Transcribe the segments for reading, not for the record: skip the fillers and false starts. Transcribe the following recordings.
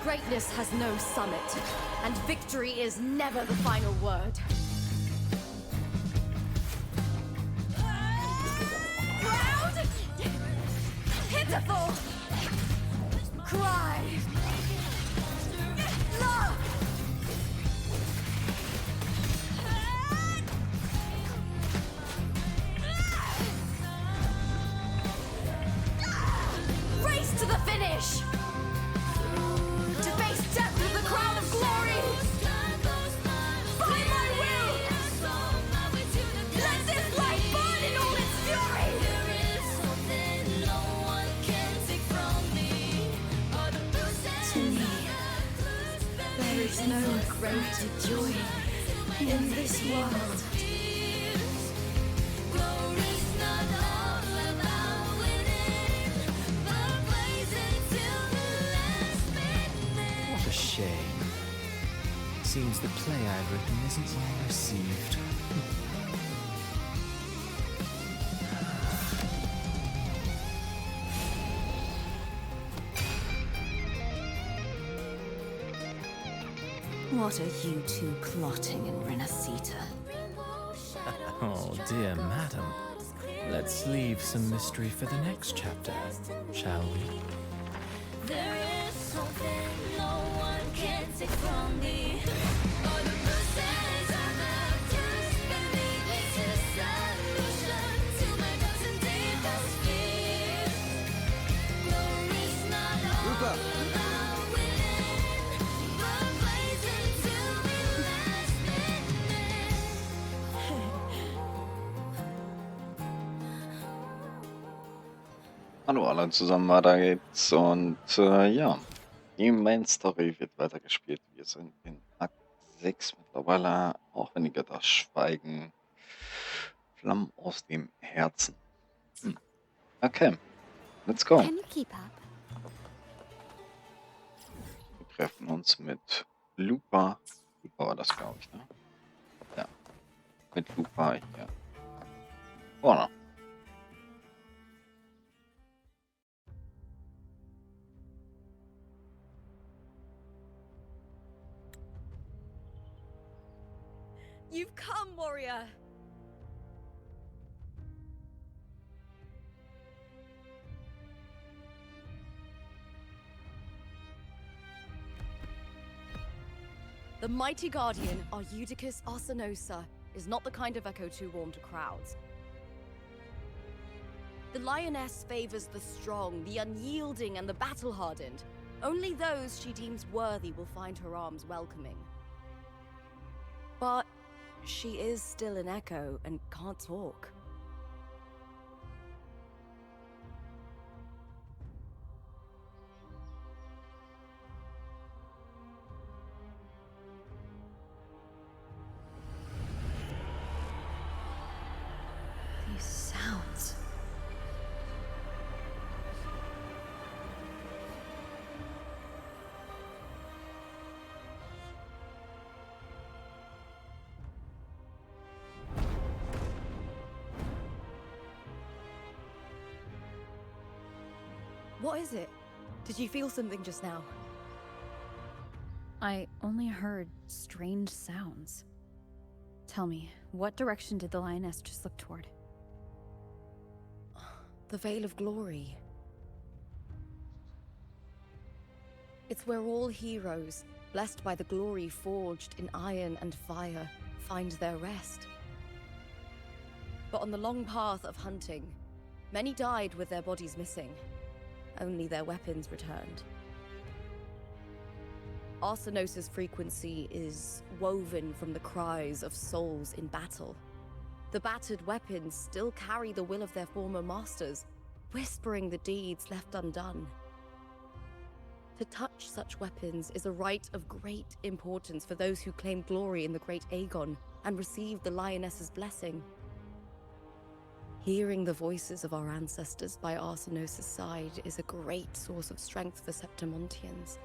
Greatness has no summit, and victory is never the final word. Proud! Pitiful! Cry! Love! Race to the finish! To face death with the crown of glory! By my will! Let this light burn in all its fury! To me, there is no greater joy in this world. What a shame. Seems the play I've written isn't well received. What are you two plotting in Rinascita? Oh, dear madam. Let's leave some mystery for the next chapter, shall we? There is something no one can take from me. All the bruises I've left just beneath this is solution to my doubts and deepest fears. Glory's not all about winning, but blazing to be last minute. Hallo alle zusammen, weiter geht's und ja, die Main Story wird weitergespielt. Wir sind in Akt 6 mittlerweile, auch wenn die Götter schweigen. Flammen aus dem Herzen. Okay, let's go. Can you keep up? Wir treffen uns mit Lupa. Lupa war das, glaube ich, ne? Ja, mit Lupa hier. Vorne. You've come, warrior! The mighty guardian, our Eudicus Arsenosa, is not the kind of echo too warm to crowds. The lioness favors the strong, the unyielding, and the battle-hardened. Only those she deems worthy will find her arms welcoming. But she is still an echo and can't talk. These sounds. What is it? Did you feel something just now? I only heard strange sounds. Tell me, what direction did the lioness just look toward? The Veil of Glory. It's where all heroes, blessed by the glory forged in iron and fire, find their rest. But on the long path of hunting, many died with their bodies missing. Only their weapons returned. Arsenosa's frequency is woven from the cries of souls in battle. The battered weapons still carry the will of their former masters, whispering the deeds left undone. To touch such weapons is a rite of great importance for those who claim glory in the great Aegon and receive the lioness's blessing. Hearing the voices of our ancestors by Arsenosa's side is a great source of strength for Septimontians.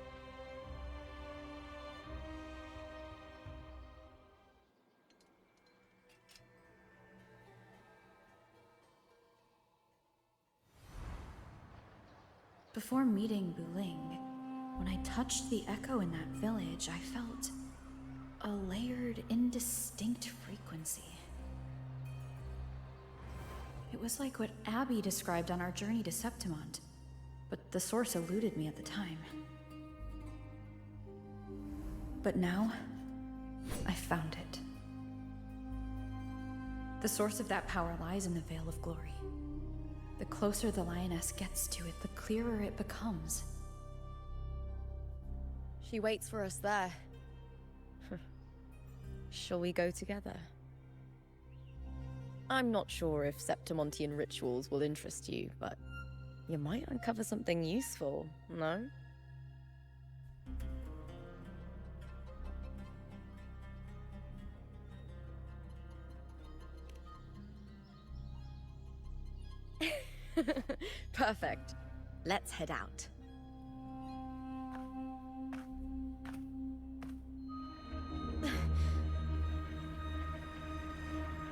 Before meeting Buling, When I touched the echo in that village, I felt a layered, indistinct frequency. It was like what Abby described on our journey to Septimont, but the source eluded me at the time. But now, I found it. The source of that power lies in the Veil of Glory. The closer the lioness gets to it, the clearer it becomes. She waits for us there. Shall we go together? I'm not sure if Septimontian rituals will interest you, but you might uncover something useful, no? Perfect. Let's head out.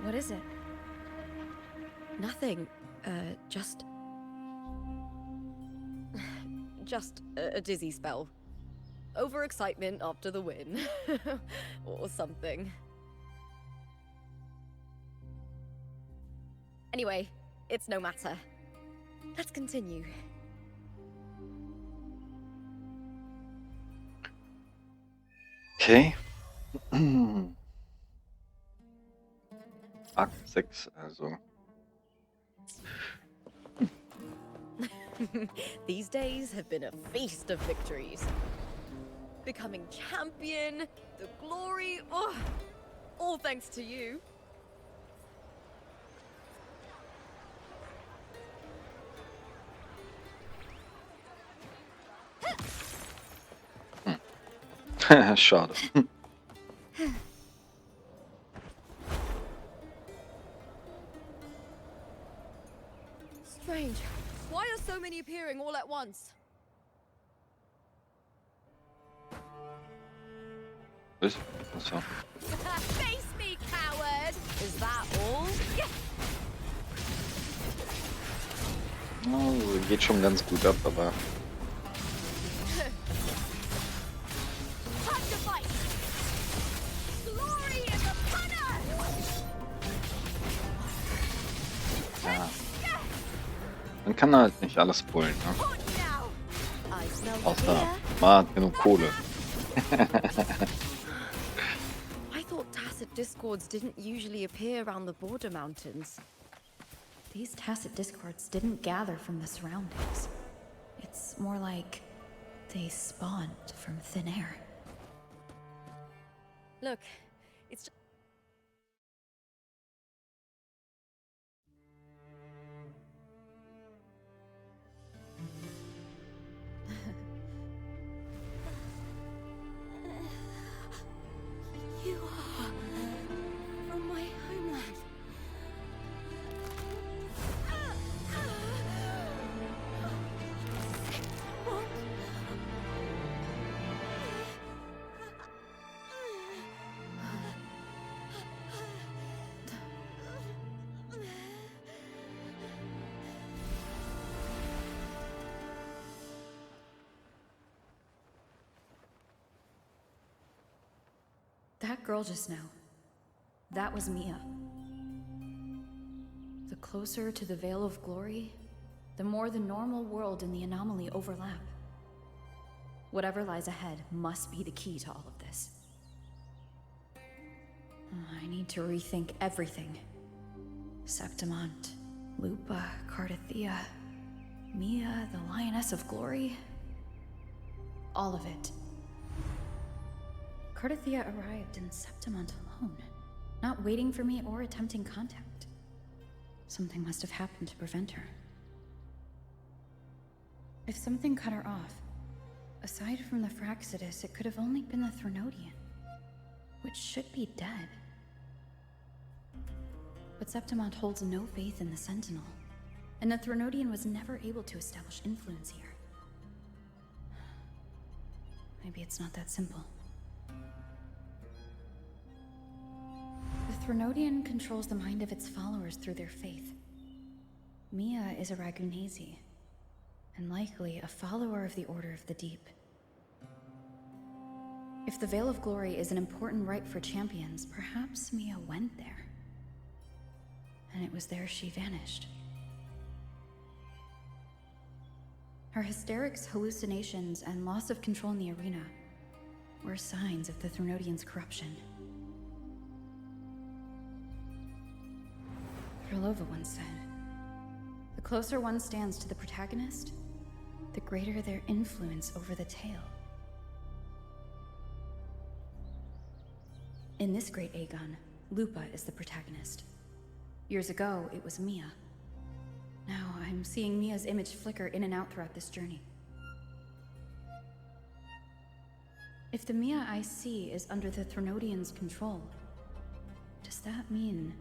What is it? Nothing. Just a dizzy spell. Overexcitement after the win. Or something. Anyway, it's no matter. Let's continue. Okay. Akt 6, also. These days have been a feast of victories. Becoming champion, the glory, oh, all thanks to you. Schade. Strange. Why are so many appearing all at once? Was? Achso. Face me, coward! Is that all? Oh, geht schon ganz gut ab, aber Time to fight! Glory in the punter! ja. Man kann halt nicht alles pullen, ne? Hot now! I smell Außer fear. man hat genug Kohle. I thought tacit discords didn't usually appear around the border mountains. These tacit discords didn't gather from the surroundings. It's more like they spawned from thin air. Look, it's just... You are from my homeland. What? That girl just now, that was Mia. The closer to the Veil of Glory, the more the normal world and the anomaly overlap. Whatever lies ahead must be the key to all of this. I need to rethink everything. Septimont, Lupa, Cardathea, Mia, the Lioness of Glory. All of it. Cardathea arrived in Septimont alone, not waiting for me or attempting contact. Something must have happened to prevent her. If something cut her off, aside from the Fraxidus, it could have only been the Threnodian, which should be dead. But Septimont holds no faith in the Sentinel, and the Threnodian was never able to establish influence here. Maybe it's not that simple. The Threnodian controls the mind of its followers through their faith. Mia is a Ragunasi, and likely a follower of the Order of the Deep. If the Veil of Glory is an important rite for champions, perhaps Mia went there. And it was there she vanished. Her hysterics, hallucinations, and loss of control in the arena were signs of the Threnodians' corruption. Krylova once said, "The closer one stands to the protagonist, the greater their influence over the tale." In this great Aegon, Lupa is the protagonist. Years ago, it was Mia. Now I'm seeing Mia's image flicker in and out throughout this journey. If the Mia I see is under the Threnodians' control, does that mean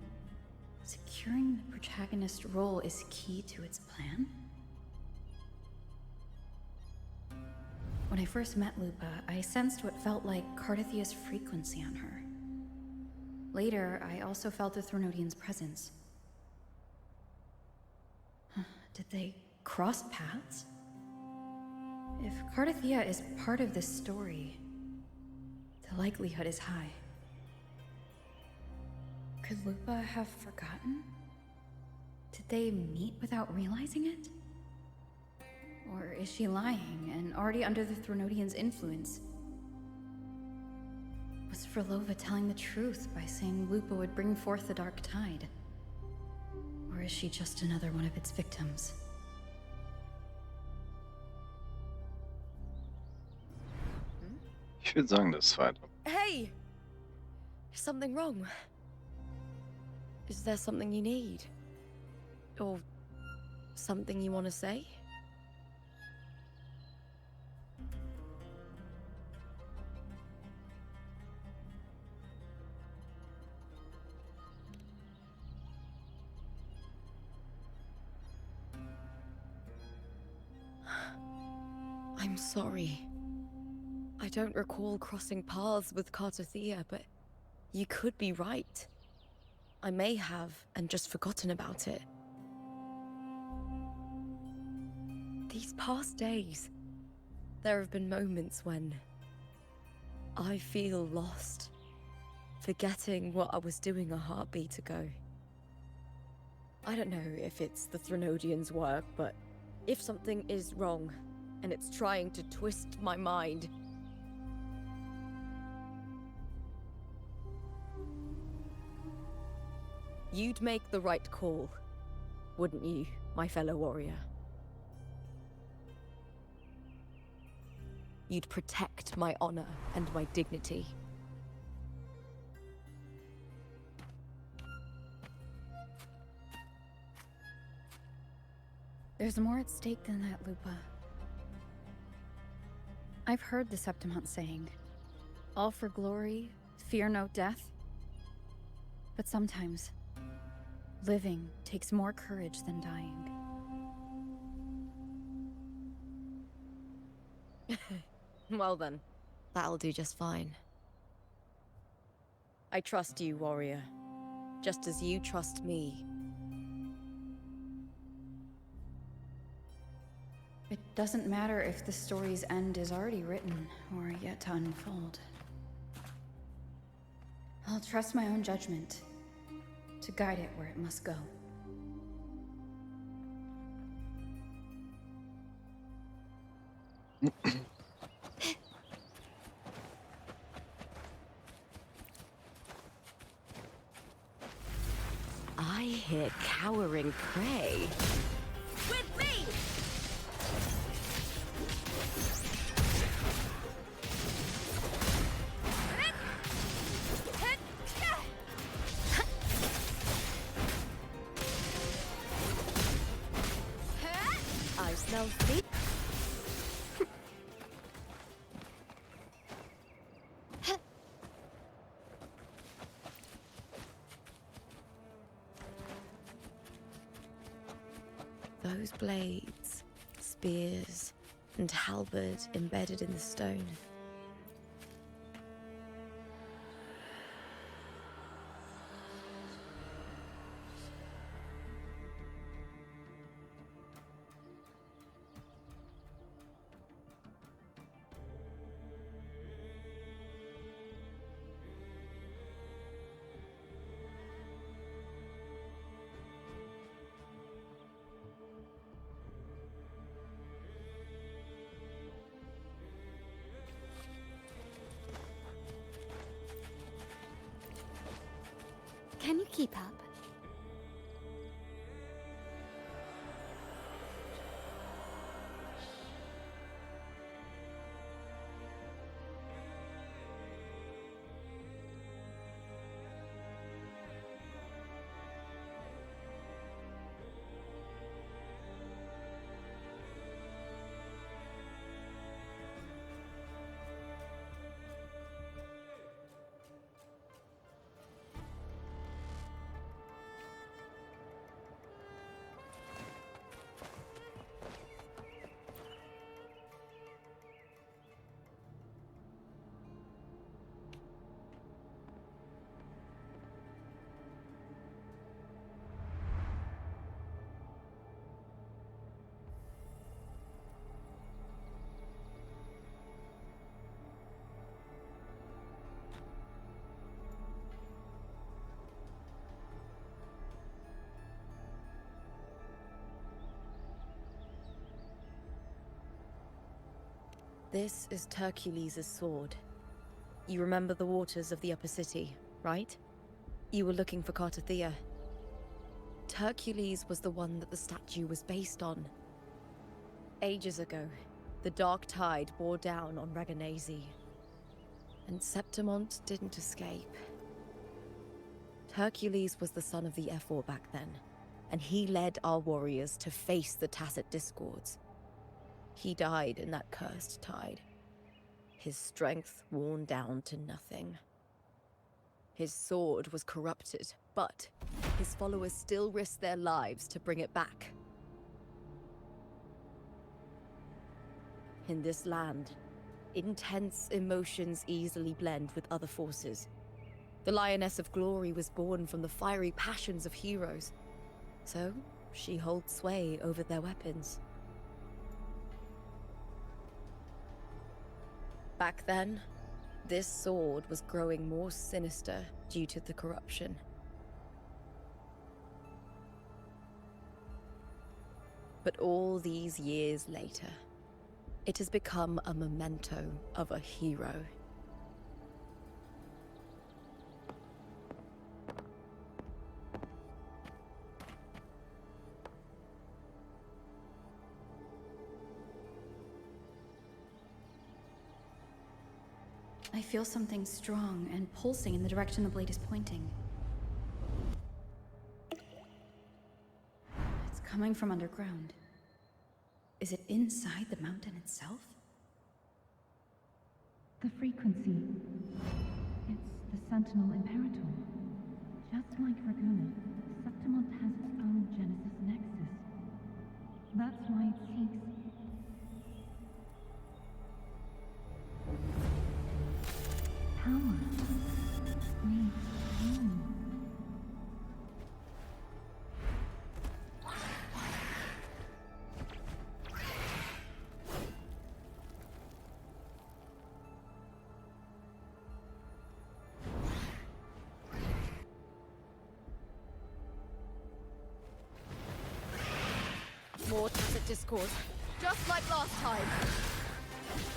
securing the protagonist role is key to its plan? When I first met Lupa, I sensed what felt like Cardathia's frequency on her. Later, I also felt the Threnodians' presence. Did they cross paths? If Cardathia is part of this story, the likelihood is high. Could Lupa have forgotten? Did they meet without realizing it? Or is she lying and already under the Threnodians' influence? Was Frolova telling the truth by saying Lupa would bring forth the Dark Tide? Or is she just another one of its victims? Ich würde sagen, das zweite. Hey! Is something wrong? Is there something you need? Or something you want to say? I'm sorry. I don't recall crossing paths with Cardathia, but you could be right. I may have, and just forgotten about it. These past days, there have been moments when I feel lost, forgetting what I was doing a heartbeat ago. I don't know if it's the Threnodians' work, but if something is wrong, and it's trying to twist my mind, you'd make the right call, wouldn't you, my fellow warrior? You'd protect my honor and my dignity. There's more at stake than that, Lupa. I've heard the Septimont saying, "All for glory, fear no death." But sometimes, living takes more courage than dying. Well then, that'll do just fine. I trust you, warrior, just as you trust me. It doesn't matter if the story's end is already written or yet to unfold. I'll trust my own judgment to guide it where it must go. I hear cowering prey. With me! I smell feet. Those blades, spears, and halberd embedded in the stone. Can you keep up? This is Hercules' sword. You remember the waters of the upper city, right? You were looking for Cartathea. Hercules was the one that the statue was based on. Ages ago, the dark tide bore down on Reganese, and Septimont didn't escape. Hercules was the son of the Ephor back then, and he led our warriors to face the Tacit Discords. He died in that cursed tide, his strength worn down to nothing. His sword was corrupted, but his followers still risked their lives to bring it back. In this land, intense emotions easily blend with other forces. The Lioness of Glory was born from the fiery passions of heroes, so she holds sway over their weapons. Back then, this sword was growing more sinister due to the corruption. But all these years later, it has become a memento of a hero. I feel something strong and pulsing in the direction the blade is pointing. It's coming from underground. Is it inside the mountain itself? The frequency. It's the Sentinel Imperator. Just like Raguna, Septimont has its own Genesis Nexus. That's why it seeks. Power. Needs home. More Tacit Discord, just like last time.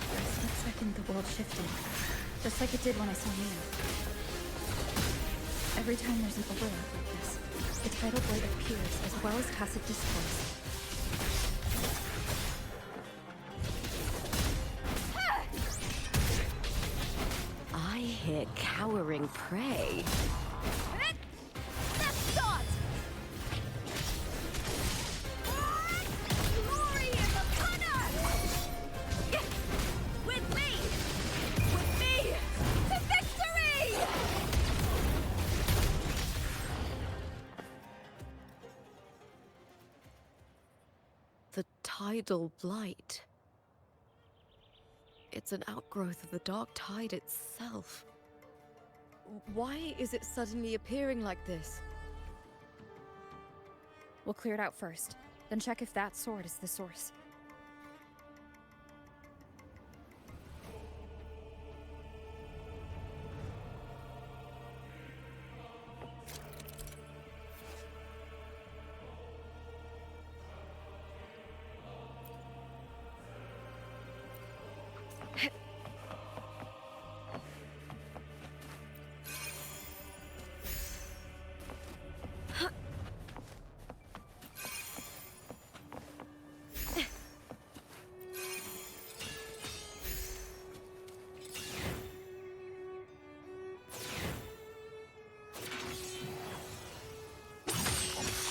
For a split second, the world shifted. Just like it did when I saw Meer. Every time there's an overlap like this, the tidal blade appears as well as Tacit Discourse. I hear cowering prey. Let's start! Glory is upon us! With me! With me! To victory! The tidal blight. It's an outgrowth of the dark tide itself. Why is it suddenly appearing like this? We'll clear it out first, then check if that sword is the source.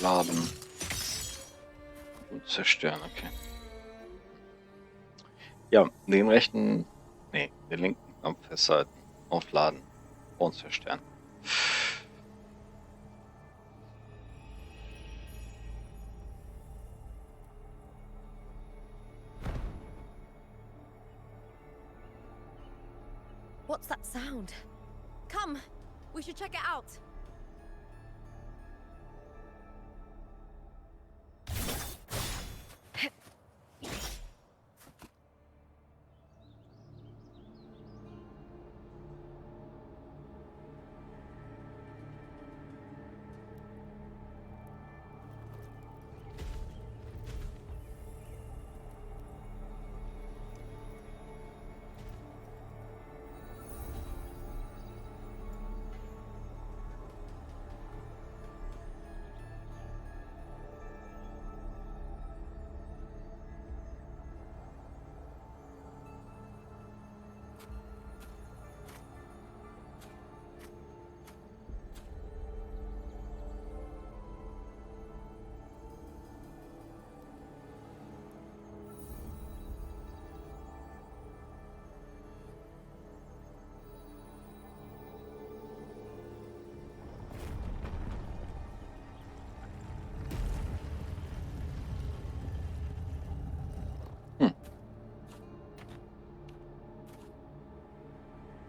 aufladen und zerstören, okay. Ja, den linken Knopf festhalten, aufladen und zerstören. What's that sound? Come, we should check it out.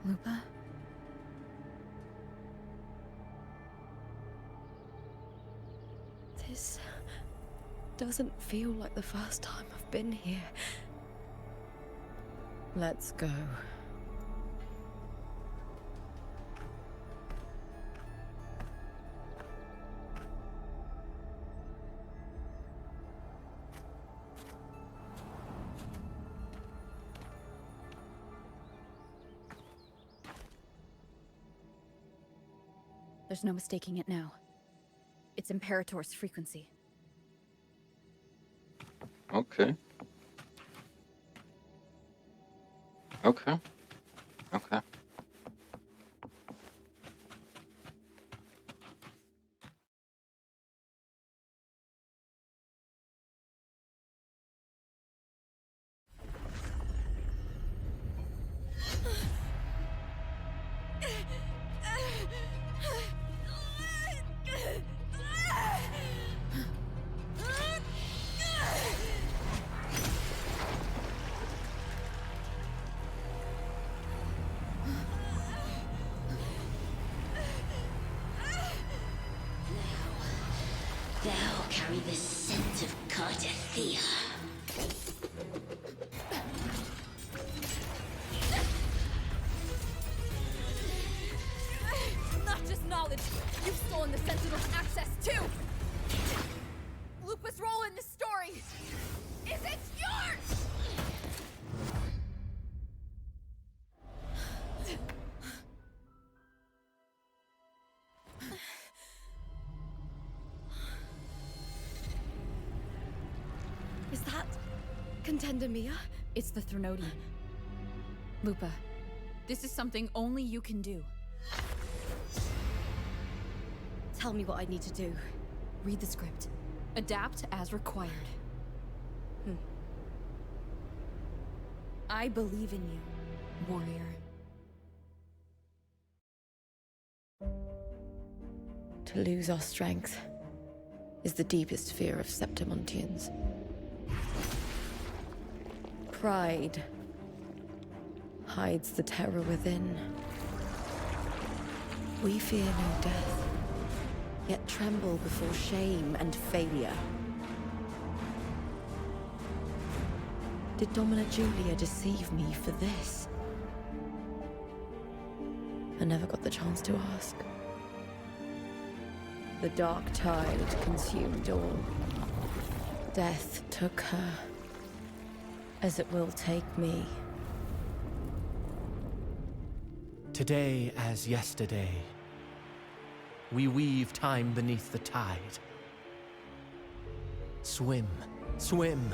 Lupa? This doesn't feel like the first time I've been here. Let's go. There's no mistaking it now. It's Imperator's frequency. Okay. Okay. Okay. Thou carry the scent of Cardathea. Not just knowledge, you've stolen the Sentinel's access too! Lupa's role in this story isn't yours! Is that Contender Mia? It's the Threnodian. Lupa, this is something only you can do. Tell me what I need to do. Read the script. Adapt as required. I believe in you, warrior. To lose our strength is the deepest fear of Septimontians. Pride hides the terror within. We fear no death, yet tremble before shame and failure. Did Domina Julia deceive me for this? I never got the chance to ask. The dark tide consumed all. Death took her, as it will take me. Today as yesterday, we weave time beneath the tide. Swim, swim,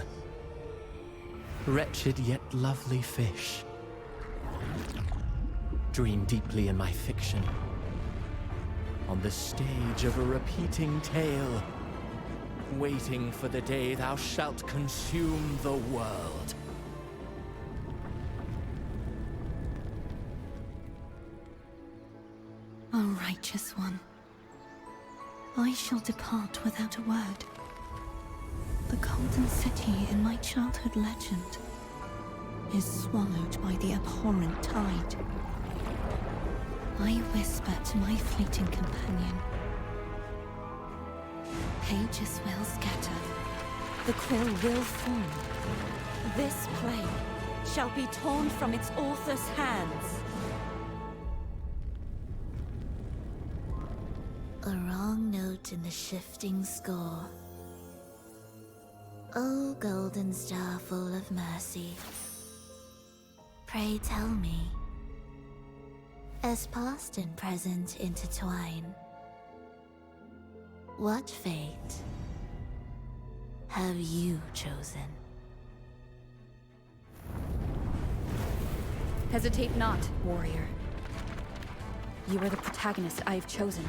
wretched yet lovely fish. Dream deeply in my fiction. On the stage of a repeating tale, waiting for the day thou shalt consume the world. O righteous one, I shall depart without a word. The golden city in my childhood legend is swallowed by the abhorrent tide. I whisper to my fleeting companion. Pages will scatter. The quill will form. This play shall be torn from its author's hands. A wrong note in the shifting score. O golden star full of mercy, pray tell me, as past and present intertwine, what fate have you chosen? Hesitate not, warrior. You are the protagonist I have chosen.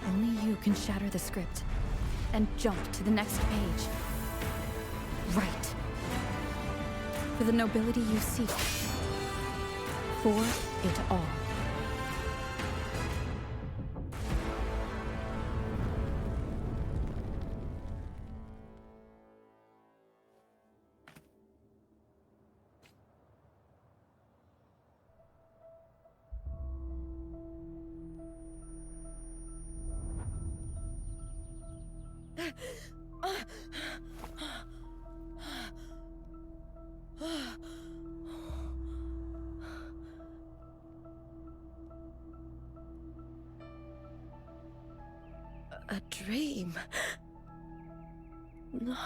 Only you can shatter the script and jump to the next page. Right. For the nobility you seek. For it all. A dream? No.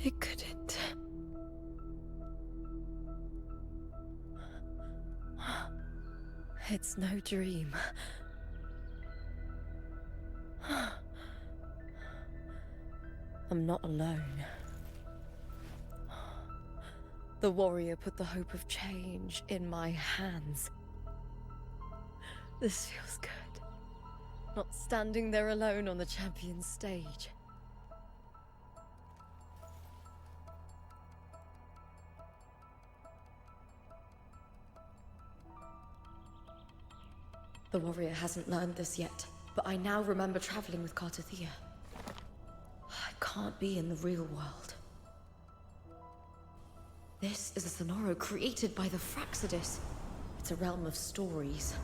It couldn't. It's no dream. I'm not alone. The warrior put the hope of change in my hands. This feels good. Not standing there alone on the champion's stage. The warrior hasn't learned this yet, but I now remember traveling with Cartathea. I can't be in the real world. This is a Sonoro created by the Fraxidus. It's a realm of stories.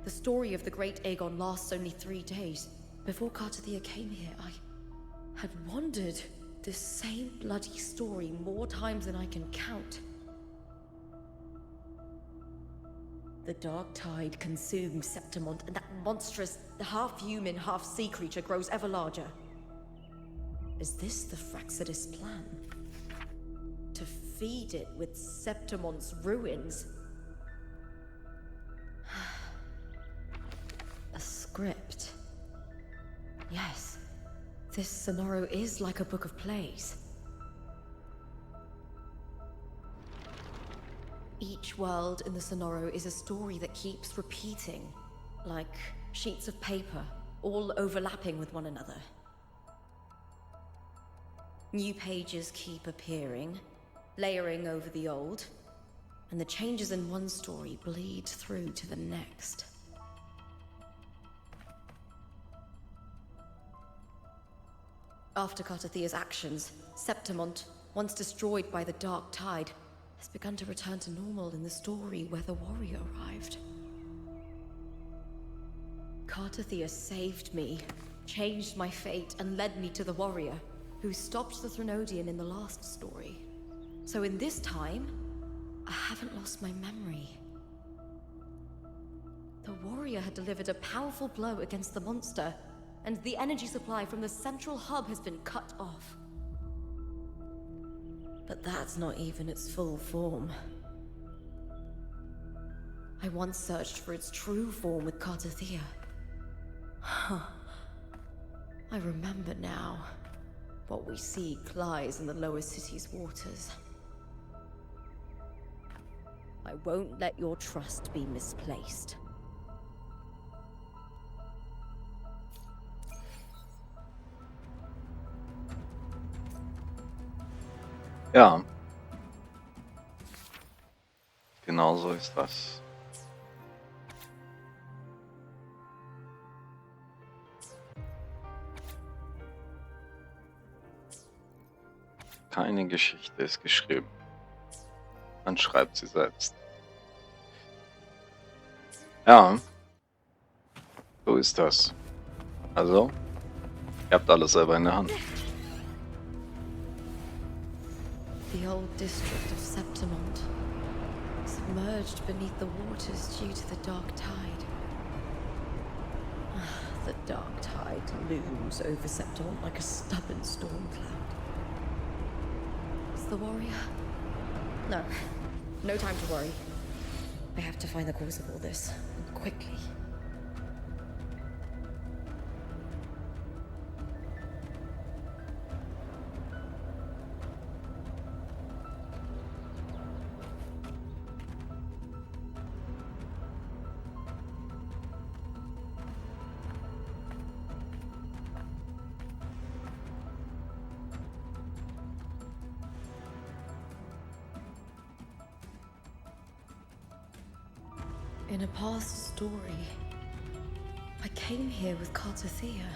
The story of the great Aegon lasts only 3 days. Before Cartathea came here, I had wandered this same bloody story more times than I can count. The dark tide consumes Septimont, and that monstrous, half-human, half-sea creature grows ever larger. Is this the Fraxidus plan? To feed it with Septimont's ruins? A script. Yes, this Sonoro is like a book of plays. Each world in the Sonoro is a story that keeps repeating, like sheets of paper, all overlapping with one another. New pages keep appearing, layering over the old, and the changes in one story bleed through to the next. After Cartathea's actions, Septimont, once destroyed by the dark tide, has begun to return to normal in the story where the warrior arrived. Cartathea saved me, changed my fate, and led me to the warrior, who stopped the Threnodian in the last story. So in this time, I haven't lost my memory. The warrior had delivered a powerful blow against the monster, and the energy supply from the central hub has been cut off. But that's not even its full form. I once searched for its true form with Cartathea. I remember now. What we seek lies in the lower city's waters. I won't let your trust be misplaced. Ja, genau so ist das. Keine Geschichte ist geschrieben. Man schreibt sie selbst. Ja, so ist das. Also, ihr habt alles selber in der Hand. The old district of Septimont, submerged beneath the waters due to the dark tide. The dark tide looms over Septimont like a stubborn storm cloud. Is the warrior? No. No time to worry. I have to find the cause of all this, and quickly. In a past story, I came here with Cartothea.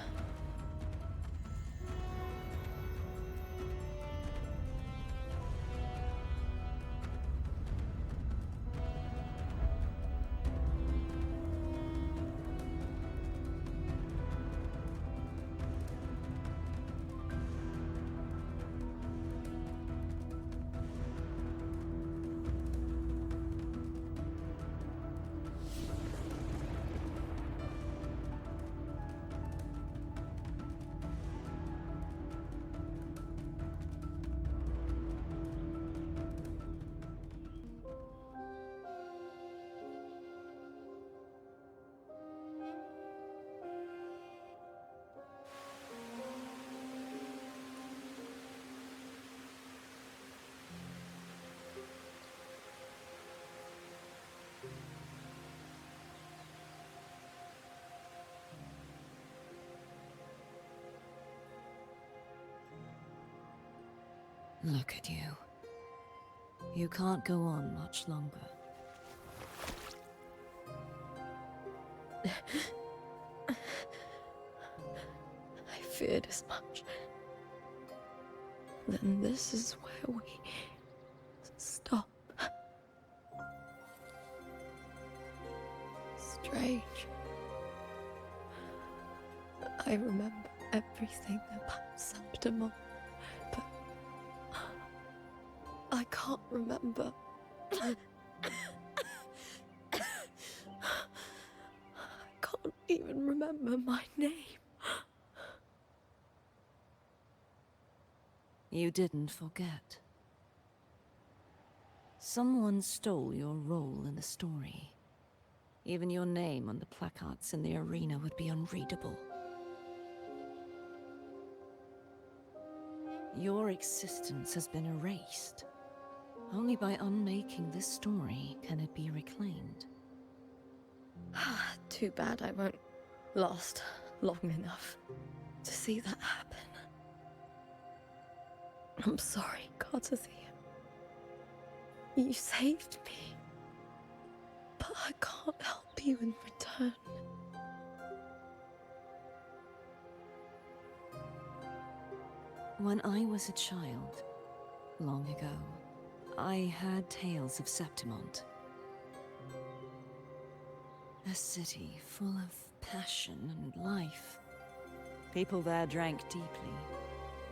Look at you. You can't go on much longer. I feared as much. Then this is where we stop. Strange. I remember everything about Septimont, but I can't remember. I can't even remember my name. You didn't forget. Someone stole your role in the story. Even your name on the placards in the arena would be unreadable. Your existence has been erased. Only by unmaking this story can it be reclaimed. Too bad I won't last long enough to see that happen. I'm sorry, Cartothea. You saved me, but I can't help you in return. When I was a child, long ago, I heard tales of Septimont. A city full of passion and life. People there drank deeply,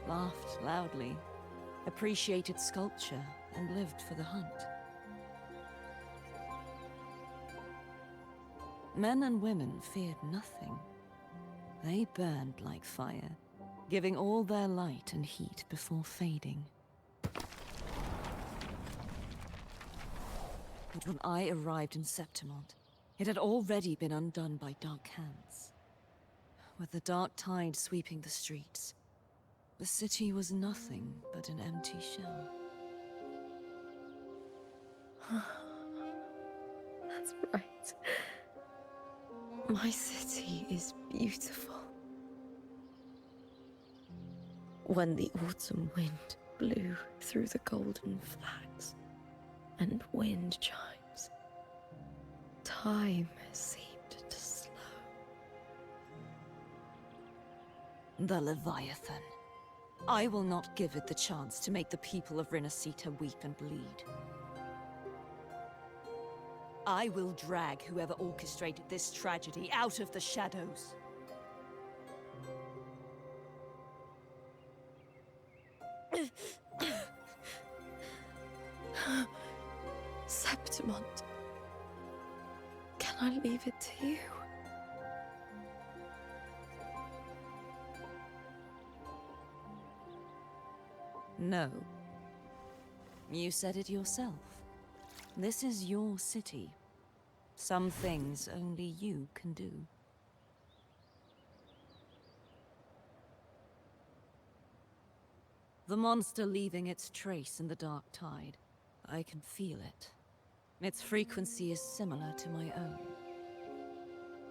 laughed loudly, appreciated sculpture, and lived for the hunt. Men and women feared nothing. They burned like fire, giving all their light and heat before fading. But when I arrived in Septimont, it had already been undone by dark hands. With the dark tide sweeping the streets, the city was nothing but an empty shell. That's right. My city is beautiful. When the autumn wind blew through the golden flags and wind chimes. Time seemed to slow. The Leviathan. I will not give it the chance to make the people of Rinascita weep and bleed. I will drag whoever orchestrated this tragedy out of the shadows. Septimont, can I leave it to you? No. You said it yourself. This is your city. Some things only you can do. The monster leaving its trace in the dark tide. I can feel it. Its frequency is similar to my own.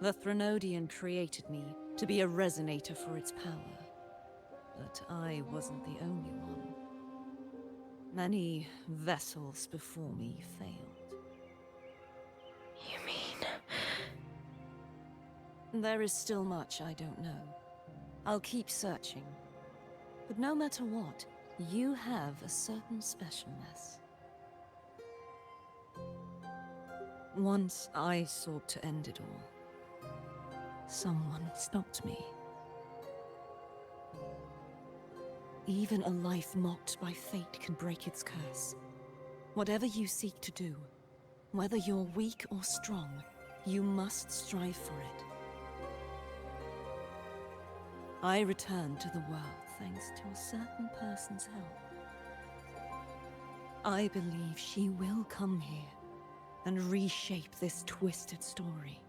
The Threnodian created me to be a resonator for its power. But I wasn't the only one. Many vessels before me failed. You mean? There is still much I don't know. I'll keep searching. But no matter what, you have a certain specialness. Once I sought to end it all. Someone stopped me. Even a life mocked by fate can break its curse. Whatever you seek to do, whether you're weak or strong, you must strive for it. I returned to the world thanks to a certain person's help. I believe she will come here and reshape this twisted story.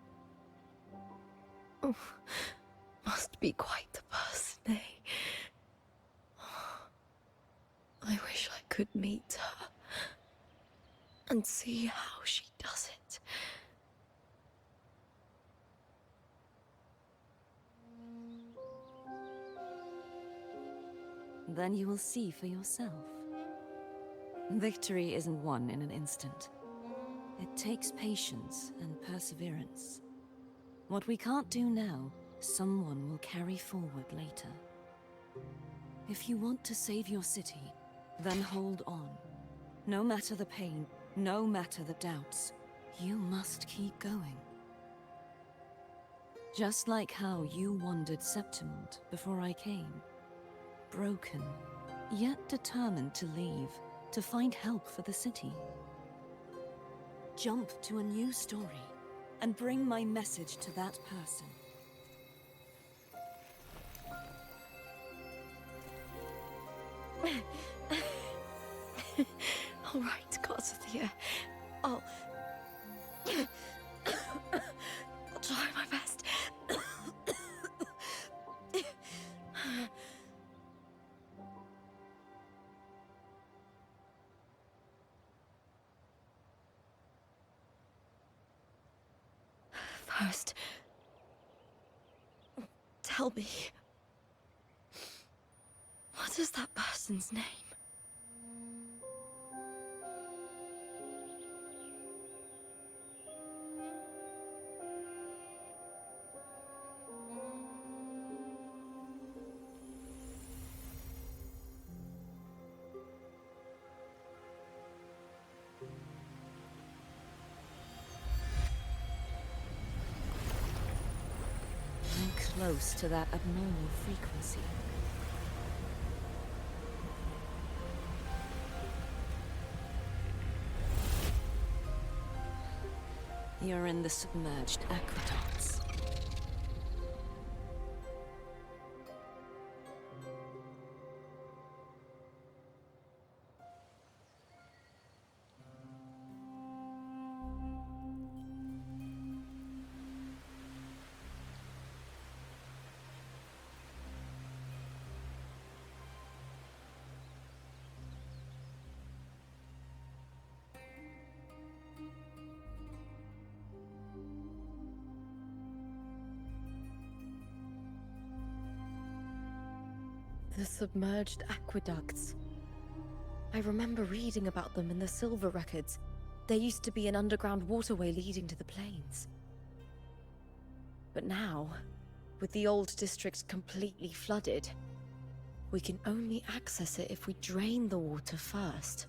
Oh, must be quite the person, eh? I wish I could meet her and see how she does it. Then you will see for yourself. Victory isn't won in an instant. It takes patience and perseverance. What we can't do now, someone will carry forward later. If you want to save your city, then hold on. No matter the pain, no matter the doubts, you must keep going. Just like how you wandered Septimont before I came. Broken, yet determined to leave, to find help for the city. Jump to a new story, and bring my message to that person. All right, gods of the air. I'll try my best. First, tell me, what is that person's name? Close to that abnormal frequency. You're in the submerged aqueducts. The submerged aqueducts. I remember reading about them in the silver records. There used to be an underground waterway leading to the plains. But now, with the old district completely flooded, we can only access it if we drain the water first.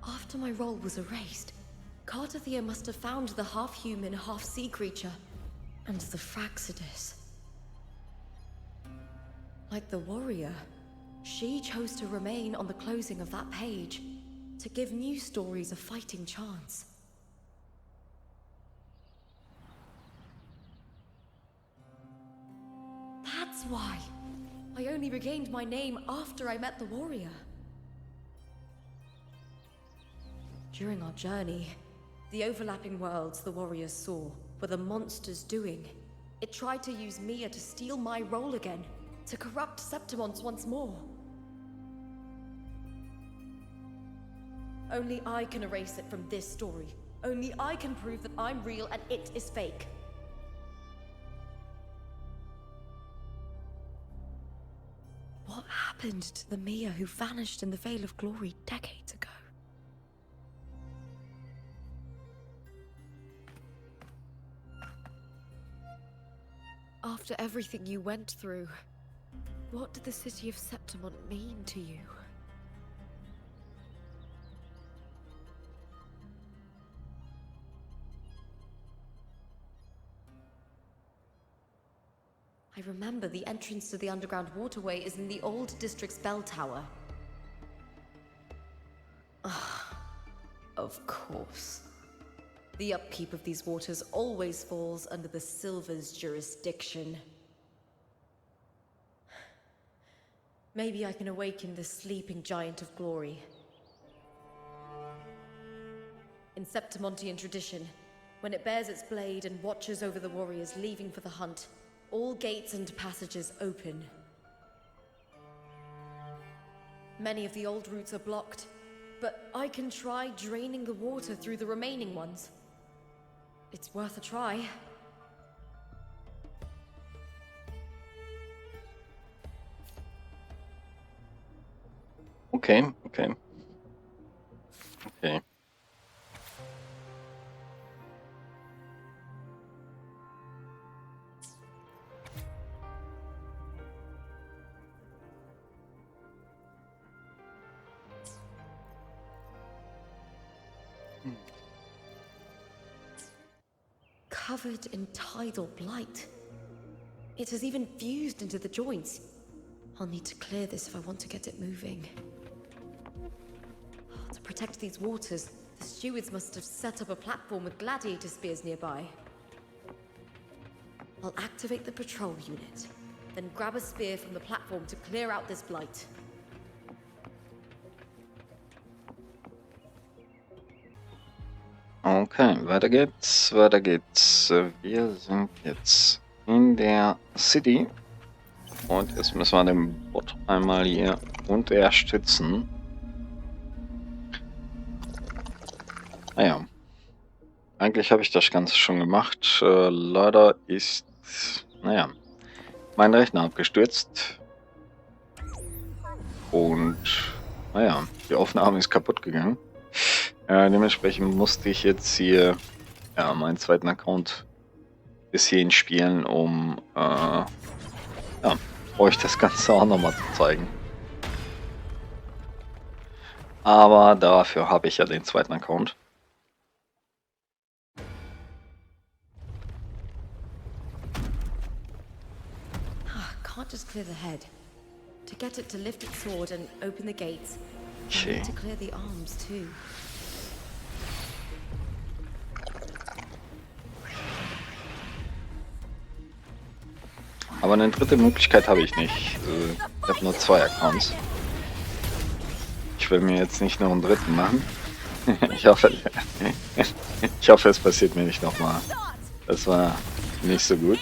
After my role was erased, Cartathea must have found the half-human, half-sea creature, and the Fraxidus. Like the warrior, she chose to remain on the closing of that page, to give new stories a fighting chance. That's why I only regained my name after I met the warrior. During our journey, the overlapping worlds the warriors saw were the monsters doing. It tried to use Meer to steal my role again, to corrupt Septimont once more. Only I can erase it from this story. Only I can prove that I'm real and it is fake. What happened to the Meer who vanished in the Veil of Glory decades ago? After everything you went through, what did the city of Septimont mean to you? I remember the entrance to the underground waterway is in the old district's bell tower. Of course. The upkeep of these waters always falls under the Silver's jurisdiction. Maybe I can awaken the sleeping giant of glory. In Septimontian tradition, when it bears its blade and watches over the warriors leaving for the hunt, all gates and passages open. Many of the old routes are blocked, but I can try draining the water through the remaining ones. It's worth a try. Okay. Covered in tidal blight. It has even fused into the joints. I'll need to clear this if I want to get it moving. To protect these waters, the stewards must have set up a platform with gladiator spears nearby. I'll activate the patrol unit, then grab a spear from the platform to clear out this blight. Okay, weiter geht's. Wir sind jetzt in der City. Und jetzt müssen wir den Bot einmal hier unterstützen. Naja. Eigentlich habe ich das Ganze schon gemacht. Leider ist, naja, mein Rechner abgestürzt. Und, naja, die Aufnahme ist kaputt gegangen. Dementsprechend musste ich jetzt hier meinen zweiten Account bis hierhin spielen, um euch das Ganze auch nochmal zu zeigen. Aber dafür habe ich ja den zweiten Account. Can't just clear the head. To get it to lift its sword and open the gates, I Okay. need to clear the arms too. Aber eine dritte Möglichkeit habe ich nicht. Ich habe nur 2 Accounts. Ich will mir jetzt nicht noch einen dritten machen. Ich hoffe, es passiert mir nicht nochmal. Das war nicht so gut.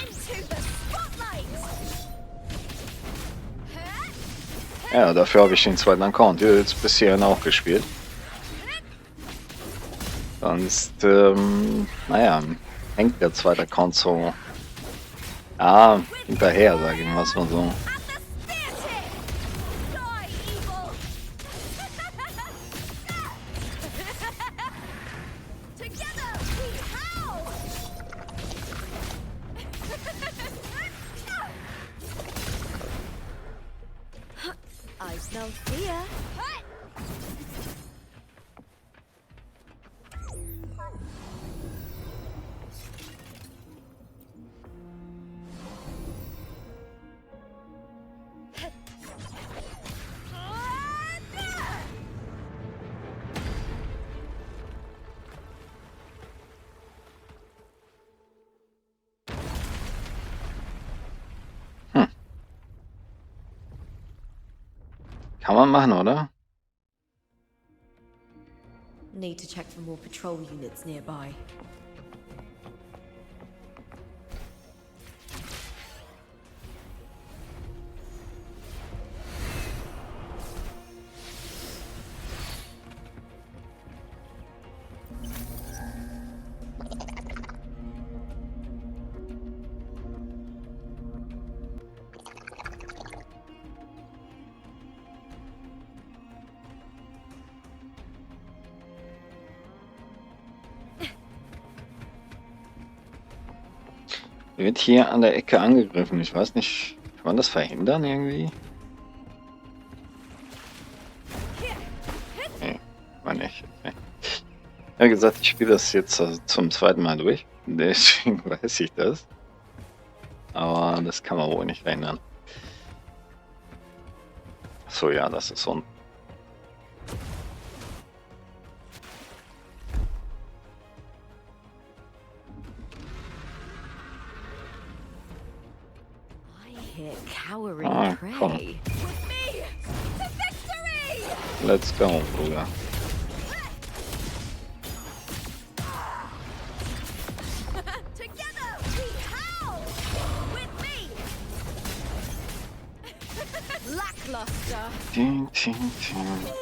Ja, dafür habe ich den zweiten Account jetzt bis hierhin auch gespielt. Sonst, naja, hängt der zweite Account so Ja, hinterher, sage ich mal so. I smell fear. Kann man machen, oder? Need to check for more patrol units nearby. Wird hier an der Ecke angegriffen. Ich weiß nicht, kann man das verhindern irgendwie? Nee, war nicht. Okay. Wie gesagt, ich spiele das jetzt zum zweiten Mal durch. Deswegen weiß ich das. Aber das kann man wohl nicht verhindern. So, ja, das ist so ein... I hear cowering Ah, komm. prey. Let's go, Bruder. Together we howl with me. Lackluster. Ting, ting, ting.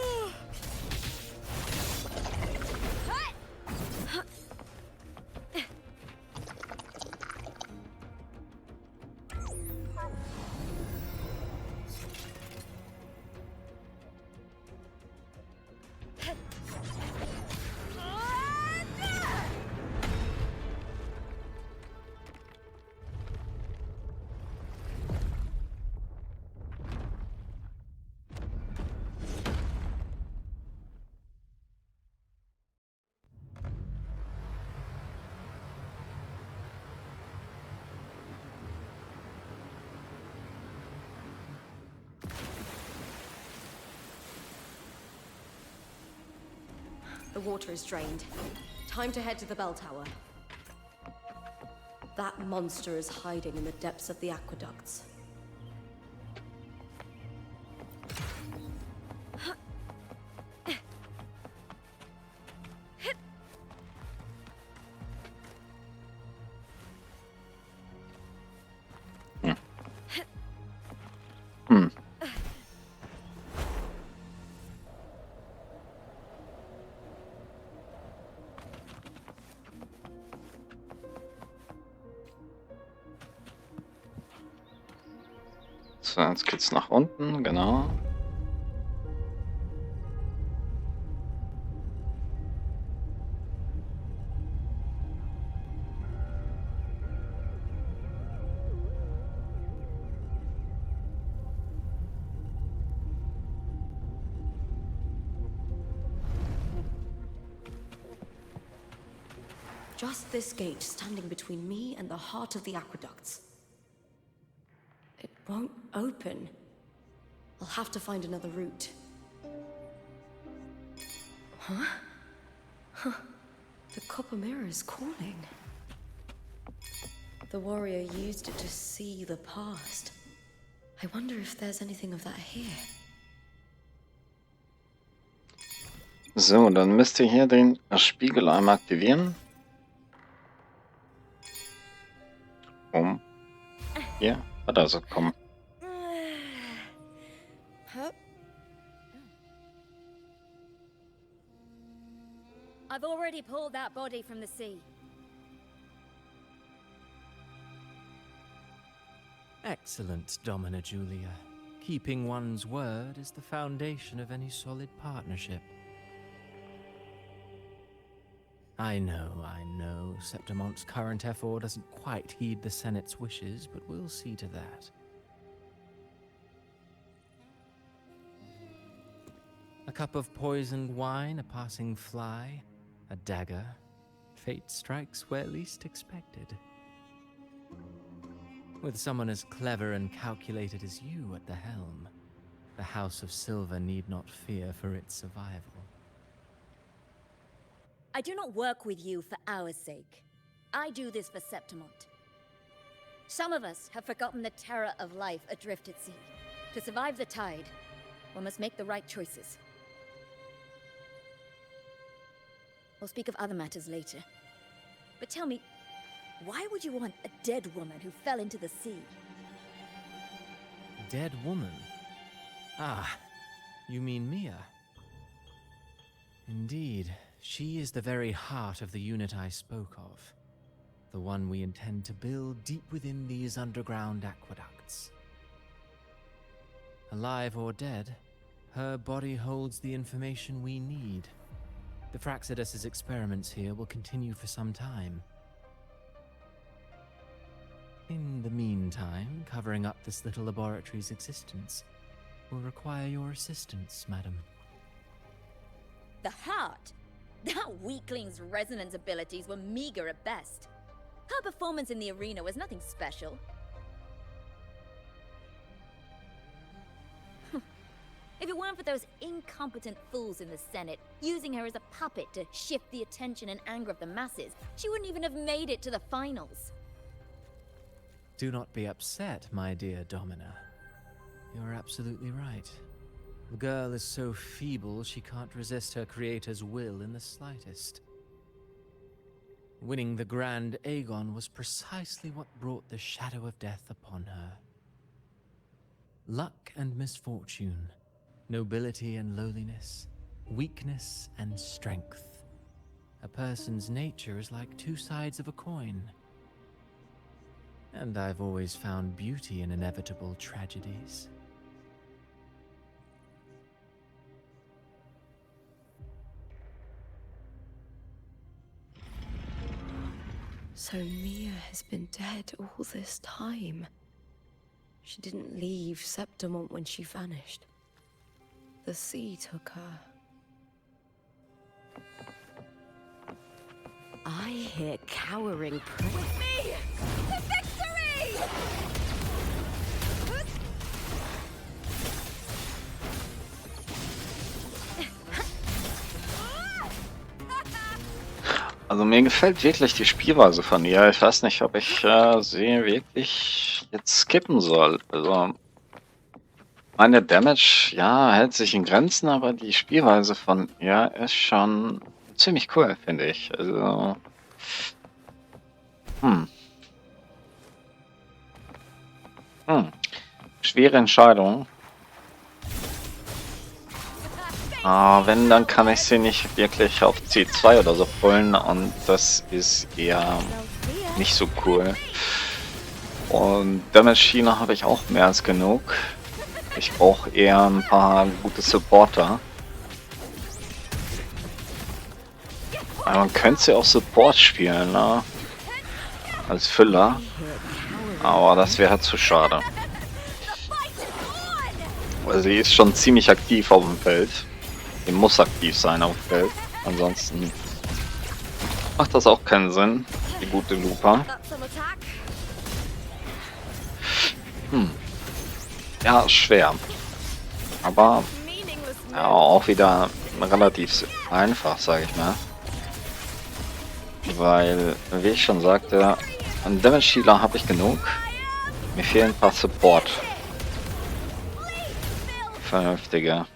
The water is drained. Time to head to the bell tower. That monster is hiding in the depths of the aqueducts. Hm. So, jetzt geht's nach unten, genau. Just this gate standing between me and the heart of the aqueducts. It won't open. I'll have to find another route. Huh? Huh. The copper mirror is calling. The warrior used it to see the past. I wonder if there's anything of that here. So, dann müsst ihr hier den Spiegel einmal aktivieren. Hier, hat also kommen. I've already pulled that body from the sea. Excellent, Domina Julia. Keeping one's word is the foundation of any solid partnership. I know, Septimonte's current F4 doesn't quite heed the Senate's wishes, but we'll see to that. A cup of poisoned wine, a passing fly, a dagger. Fate strikes where least expected. With someone as clever and calculated as you at the helm, the House of Silver need not fear for its survival. I do not work with you for our sake. I do this for Septimont. Some of us have forgotten the terror of life adrift at sea. To survive the tide, one must make the right choices. We'll speak of other matters later. But tell me, why would you want a dead woman who fell into the sea? Dead woman? Ah, you mean Mia? Indeed, she is the very heart of the unit I spoke of. The one we intend to build deep within these underground aqueducts. Alive or dead, her body holds the information we need. The Fraxidus's experiments here will continue for some time. In the meantime, covering up this little laboratory's existence will require your assistance, madam. The heart? That weakling's resonance abilities were meager at best. Her performance in the arena was nothing special. If it weren't for those incompetent fools in the Senate, using her as a puppet to shift the attention and anger of the masses, she wouldn't even have made it to the finals. Do not be upset, my dear Domina. You're absolutely right. The girl is so feeble she can't resist her creator's will in the slightest. Winning the Grand Aegon was precisely what brought the shadow of death upon her. Luck and misfortune, nobility and lowliness, weakness and strength. A person's nature is like two sides of a coin. And I've always found beauty in inevitable tragedies. So Mia has been dead all this time. She didn't leave Septimont when she vanished. The sea took her. I hear cowering praise. With me! To victory! Also mir gefällt wirklich die Spielweise von ihr. Ich weiß nicht, ob ich sie wirklich jetzt skippen soll. Also meine Damage, ja, hält sich in Grenzen, aber die Spielweise von ihr ist schon ziemlich cool, finde ich. Also schwere Entscheidung. Wenn, dann kann ich sie nicht wirklich auf C2 oder so pullen und das ist eher nicht so cool. Und Damage-Schiene habe ich auch mehr als genug. Ich brauche eher ein paar gute Supporter. Aber man könnte sie auch Support spielen, ne? Als Füller. Aber das wäre zu schade. Weil sie ist schon ziemlich aktiv auf dem Feld. Sie muss aktiv sein auf dem Feld. Ansonsten macht das auch keinen Sinn. Die gute Lupa. Ja, schwer. Aber ja, auch wieder relativ einfach, sage ich mal. Weil, wie ich schon sagte, an Damage Healer habe ich genug. Mir fehlen ein paar Support. Vernünftige.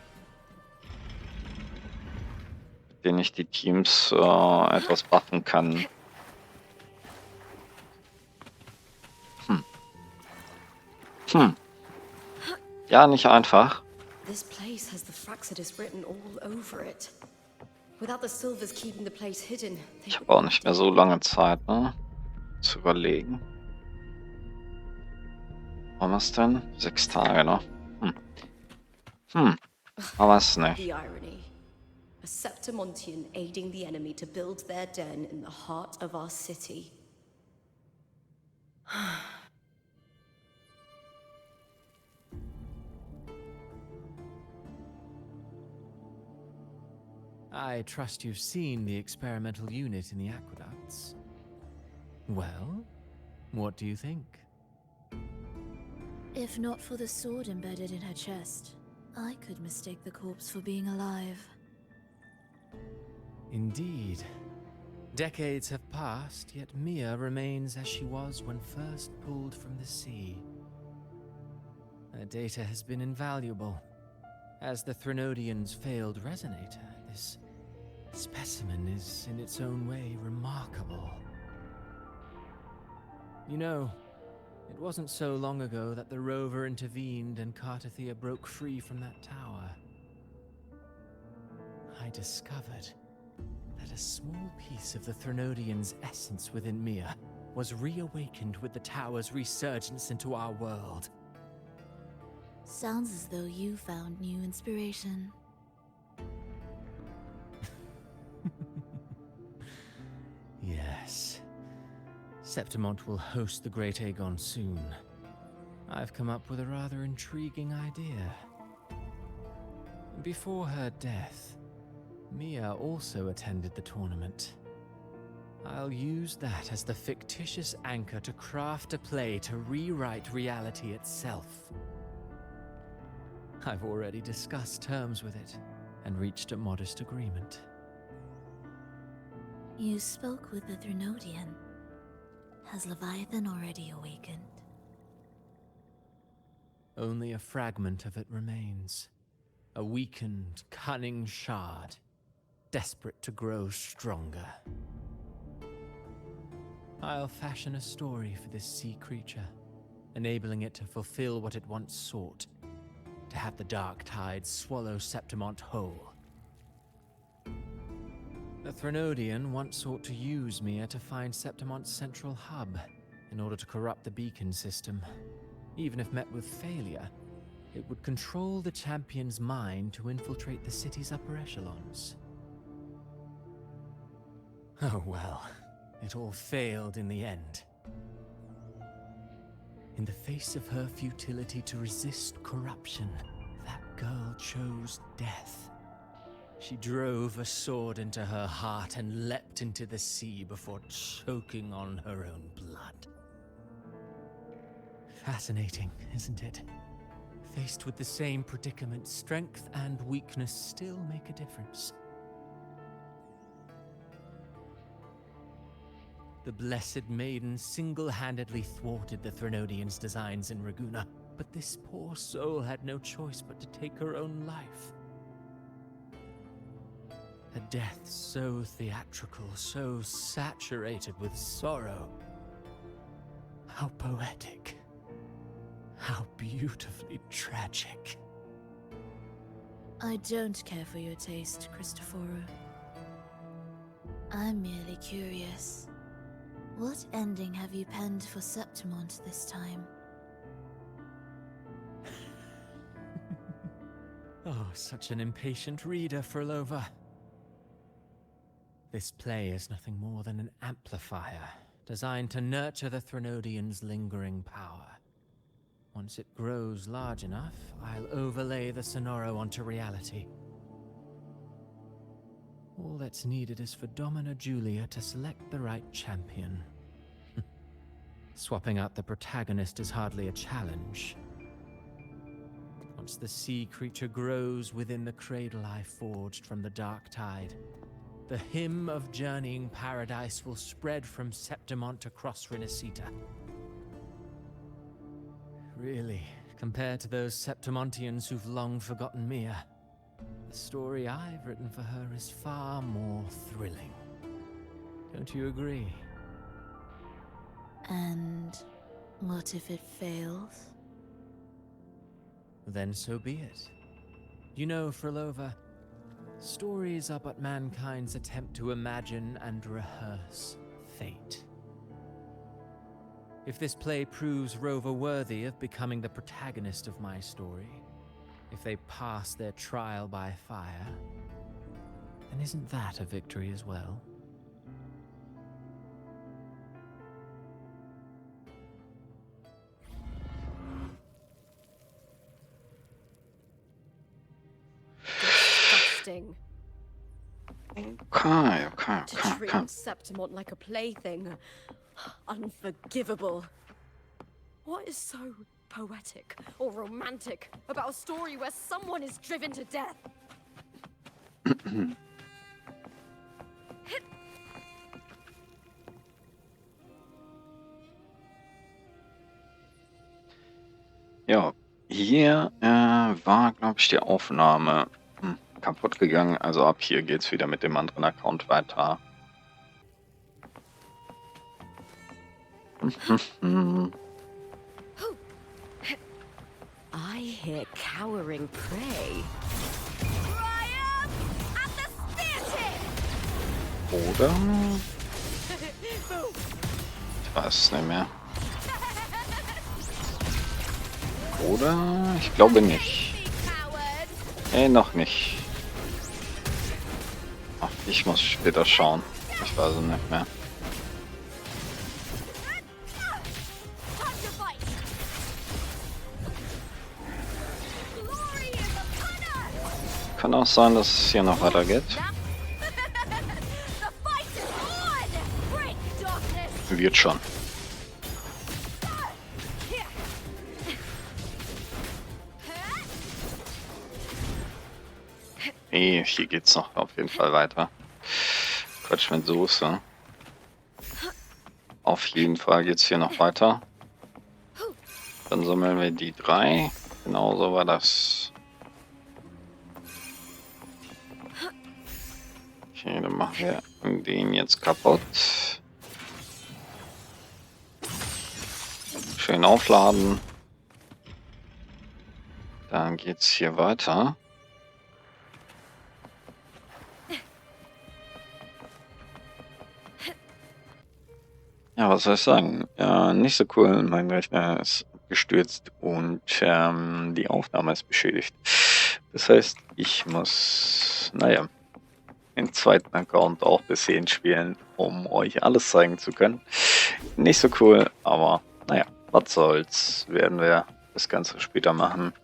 Mit denen ich die Teams etwas buffen kann. Ja, nicht einfach. This place has the Fraxidus written all over it. Without the Silvers keeping the place hidden, Ich habe auch nicht mehr so lange Zeit, ne? Zu überlegen. Haben wir es denn? 6 Tage noch. Aber es nicht. The irony. A Septimontian aiding the enemy to build their den in the heart of our city. I trust you've seen the experimental unit in the aqueducts. Well, what do you think? If not for the sword embedded in her chest, I could mistake the corpse for being alive. Indeed. Decades have passed, yet Meer remains as she was when first pulled from the sea. Her data has been invaluable. As the Threnodian's failed resonator, this specimen is in its own way remarkable. You know, it wasn't so long ago that the rover intervened and Cartathea broke free from that tower. I discovered that a small piece of the Threnodian's essence within Meer was reawakened with the tower's resurgence into our world. Sounds as though you found new inspiration. Yes. Septimont will host the Great Aegon soon. I've come up with a rather intriguing idea. Before her death, Mia also attended the tournament. I'll use that as the fictitious anchor to craft a play to rewrite reality itself. I've already discussed terms with it and reached a modest agreement. You spoke with the Threnodian. Has Leviathan already awakened? Only a fragment of it remains. A weakened, cunning shard, desperate to grow stronger. I'll fashion a story for this sea creature, enabling it to fulfill what it once sought, to have the dark tide swallow Septimont whole. The Threnodian once sought to use Mia to find Septimont's central hub in order to corrupt the beacon system. Even if met with failure, it would control the champion's mind to infiltrate the city's upper echelons. Oh well, it all failed in the end. In the face of her futility to resist corruption, that girl chose death. She drove a sword into her heart and leapt into the sea before choking on her own blood. Fascinating, isn't it? Faced with the same predicament, strength and weakness still make a difference. The Blessed Maiden single-handedly thwarted the Threnodian's designs in Raguna, but this poor soul had no choice but to take her own life. A death so theatrical, so saturated with sorrow. How poetic. How beautifully tragic. I don't care for your taste, Christophoru. I'm merely curious. What ending have you penned for Septimont this time? Oh, such an impatient reader, Frolova. This play is nothing more than an amplifier, designed to nurture the Threnodian's lingering power. Once it grows large enough, I'll overlay the Sonoro onto reality. All that's needed is for Domina Julia to select the right champion. Swapping out the protagonist is hardly a challenge. Once the sea creature grows within the cradle I forged from the dark tide, the hymn of journeying paradise will spread from Septimont across Rinascita. Really, compared to those Septimontians who've long forgotten Mia, the story I've written for her is far more thrilling. Don't you agree? And what if it fails? Then so be it. You know, Frolova, stories are but mankind's attempt to imagine and rehearse fate. If this play proves Rover worthy of becoming the protagonist of my story, if they pass their trial by fire, then isn't that a victory as well? Disgusting. Okay. To treat Septimont like a plaything. Unforgivable. What is so poetic or romantic about a story where someone is driven to death? Ja, hier war, glaube ich, die Aufnahme kaputt gegangen. Also ab hier geht's wieder mit dem anderen Account weiter. I hear cowering prey. Oder? Ich weiß es nicht mehr. Oder? Ich glaube nicht. Noch nicht. Ach, ich muss später schauen. Ich weiß es nicht mehr. Kann auch sein, dass es hier noch weitergeht. Wird schon. Nee, hier geht's noch auf jeden Fall weiter. Quatsch mit Soße. Auf jeden Fall geht's hier noch weiter. Dann sammeln wir die 3. Genauso war das. Okay, dann machen wir den jetzt kaputt. Schön aufladen. Dann geht's hier weiter. Ja, was soll ich sagen? Nicht so cool. Mein Rechner ist gestürzt und die Aufnahme ist beschädigt. Das heißt, ich muss, naja, den zweiten Account auch bis hierhin spielen, um euch alles zeigen zu können. Nicht so cool, aber naja, was soll's. Werden wir das Ganze später machen.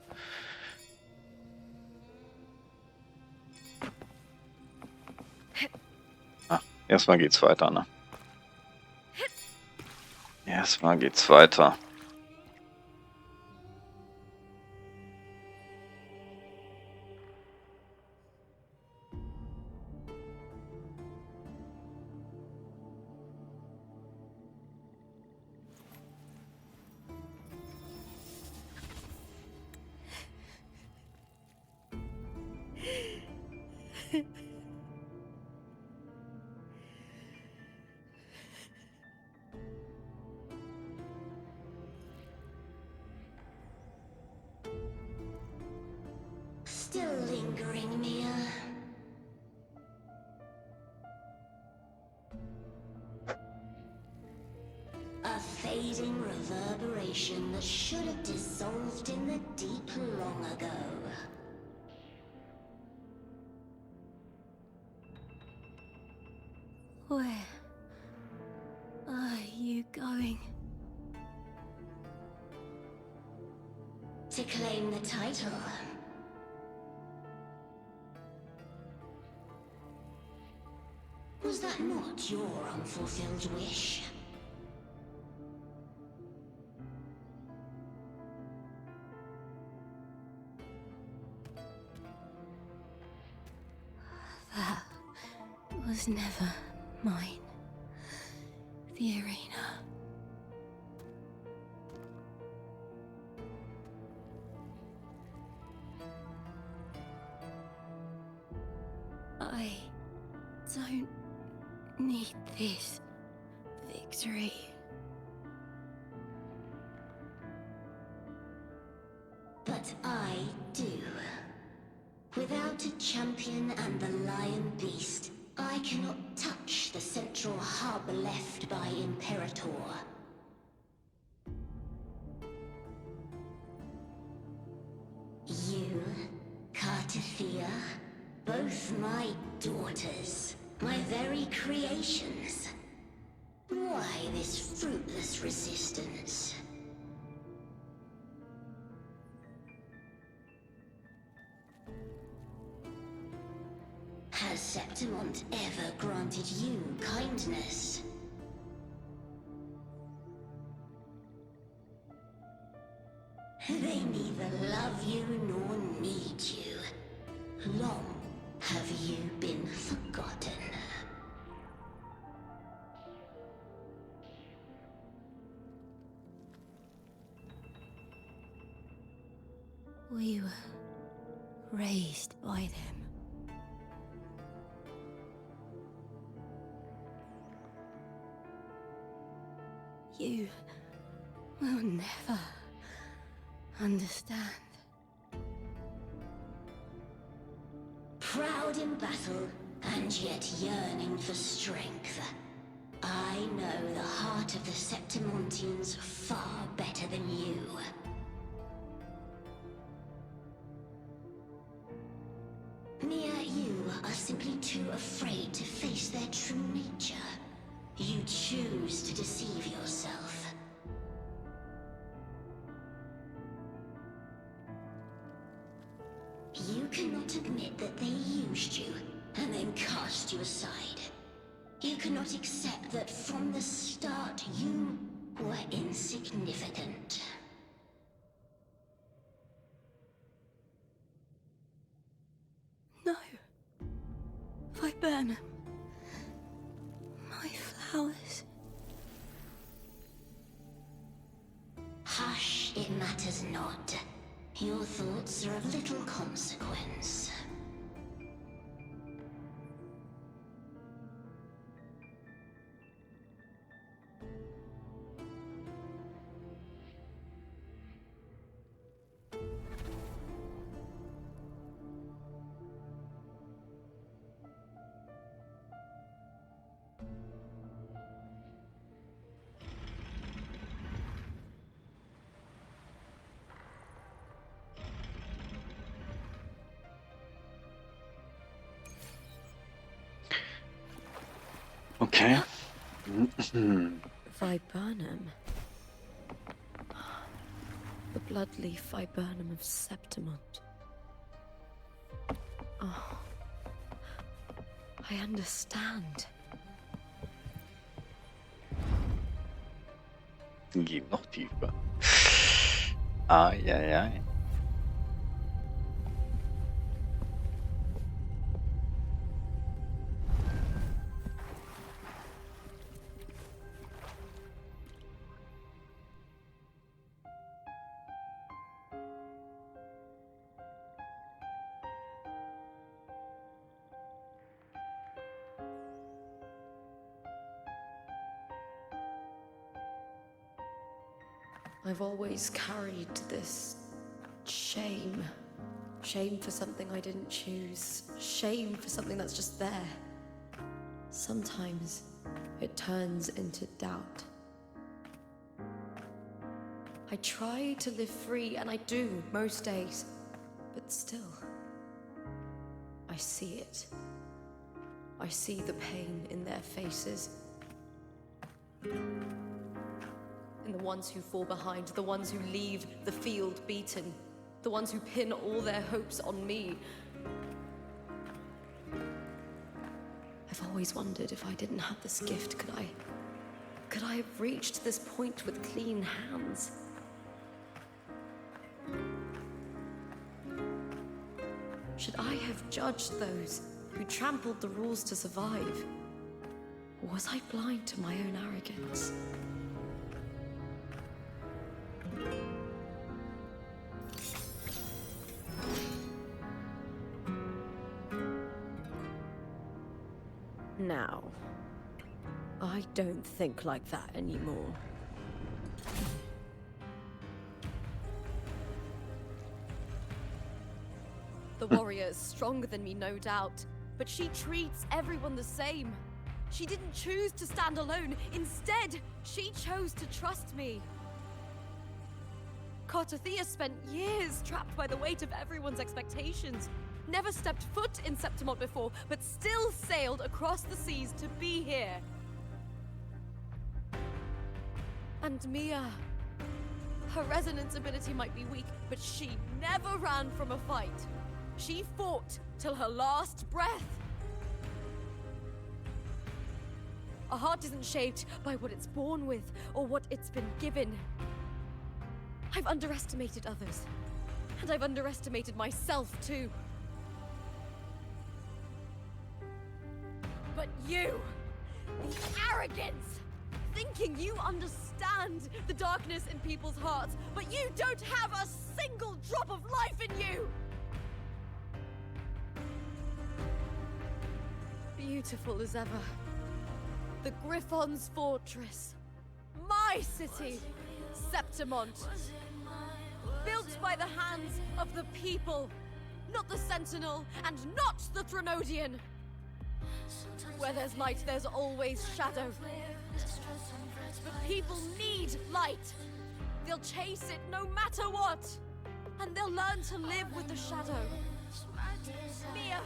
Erstmal geht's weiter, ne? Erstmal geht's weiter. Still lingering, Meer. A fading reverberation that should have dissolved in the deep long ago. Where are you going? To claim the title. Was that not your unfulfilled wish? That was never mine. The arena. I don't need this victory. But I do. Without a champion and the lion beast, I cannot touch the central hub left by Imperator. Thea, both my daughters, my very creations. Why this fruitless resistance? Has Septimont ever granted you kindness? They neither love you nor need you. Long have you been forgotten. We were raised by them. You will never understand. Proud in battle, and yet yearning for strength. I know the heart of the Septimontians far better than you. Mere you are simply too afraid to face their true nature. You choose to deceive yourself. You cannot admit that they used you, and then cast you aside. You cannot accept that from the start you were insignificant. No. Viburnum. My flowers. Hush, it matters not. Your thoughts are of little consequence. Okay. Viburnum. The bloodleaf viburnum of Septimont. Oh. I understand. Geh noch tiefer. Ai. I've always carried this shame. Shame for something I didn't choose. Shame for something that's just there. Sometimes it turns into doubt. I try to live free, and I do most days. But still, I see it. I see the pain in their faces. In the ones who fall behind, the ones who leave the field beaten, the ones who pin all their hopes on me. I've always wondered if I didn't have this gift, could I have reached this point with clean hands? Should I have judged those who trampled the rules to survive? Or was I blind to my own arrogance? Now, I don't think like that anymore. The warrior is stronger than me, no doubt, but she treats everyone the same. She didn't choose to stand alone. Instead, she chose to trust me. Thea spent years trapped by the weight of everyone's expectations. never stepped foot in Septimont before, but still sailed across the seas to be here. And Mia. Her resonance ability might be weak, but she never ran from a fight. She fought till her last breath. A heart isn't shaped by what it's born with or what it's been given. I've underestimated others, and I've underestimated myself too. But you, the arrogance, thinking you understand the darkness in people's hearts, but you don't have a single drop of life in you! Beautiful as ever. The Griffon's fortress. My city, Septimont. Built by the hands of the people. Not the Sentinel, and not the Threnodian. Where there's light, there's always shadow. But people need light. They'll chase it no matter what. And they'll learn to live with the shadow. Mia,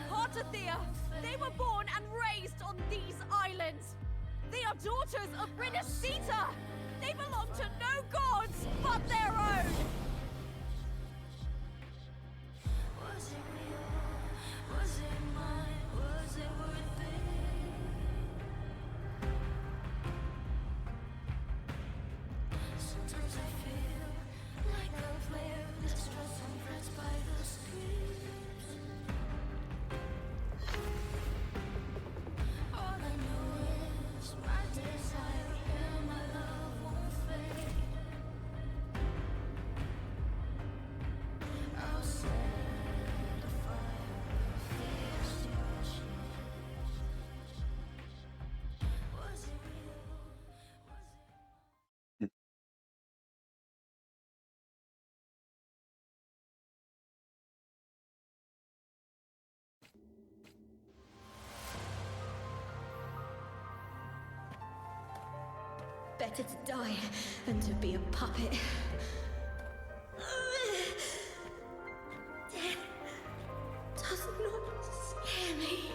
Cartathea, they were born and raised on these islands. They are daughters of Rinascita. They belong to no gods but their own. Was it real? Was it mine? Was it worth it? Sometimes I feel like a player that's stressed and frets by the script. All I know is my desire and my love won't fade. I'll set a fire, fierce your cheeks. Was it real? Was it? Better to die than to be a puppet. Death does not scare me.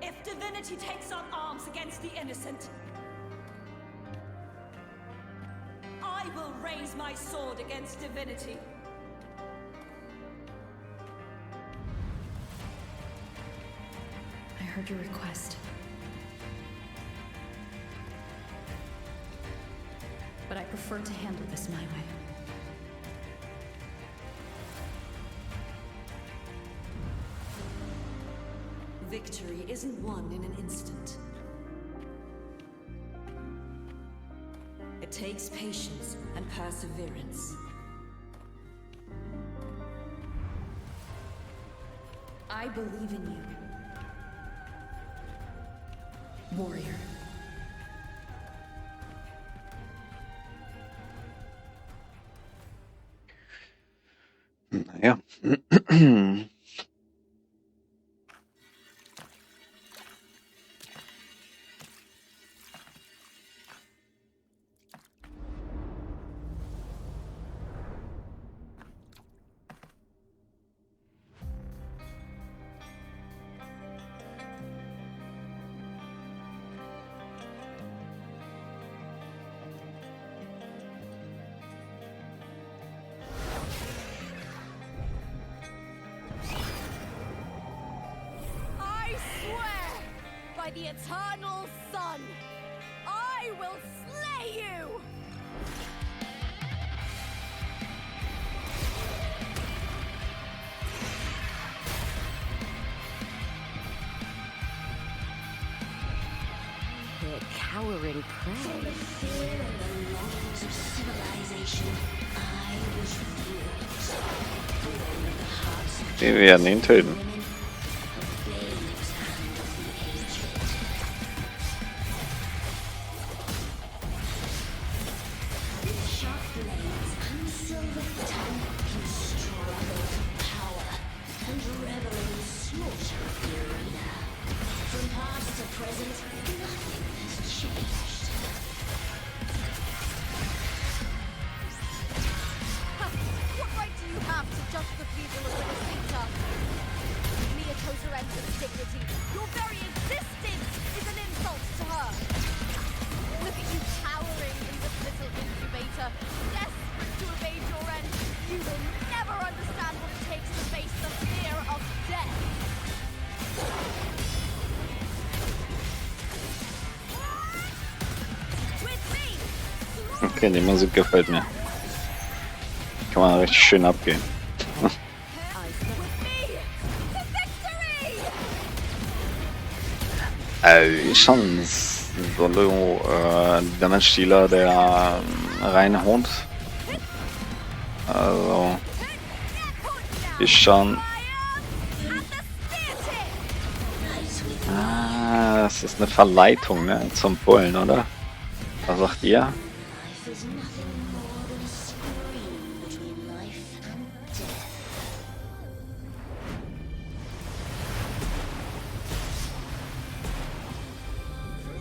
If divinity takes up arms against the innocent, I will raise my sword against divinity. I heard your request. But I prefer to handle this my way. Victory isn't won in an instant. It takes patience and perseverance. I believe in you, warrior. Naja. I swear by the eternal sun, I will slay you! The cowering From the prey. fear and the longings of civilization, I was revealed. Born in the hearts of Wir werden ihn töten. women, the babes and of the aged. With sharp blades and silver tongue, he struggled for power and revel in the slaughter of the arena. From past to present, nothing has changed. Okay, die Musik gefällt mir. Kann man richtig schön abgehen. Schon so der Mensch-Dealer, der reine Hund. Also ist schon. Das ist eine Verleitung, ne? Zum Bullen, oder? Was sagt ihr? Life is nothing more than a scream between life and death.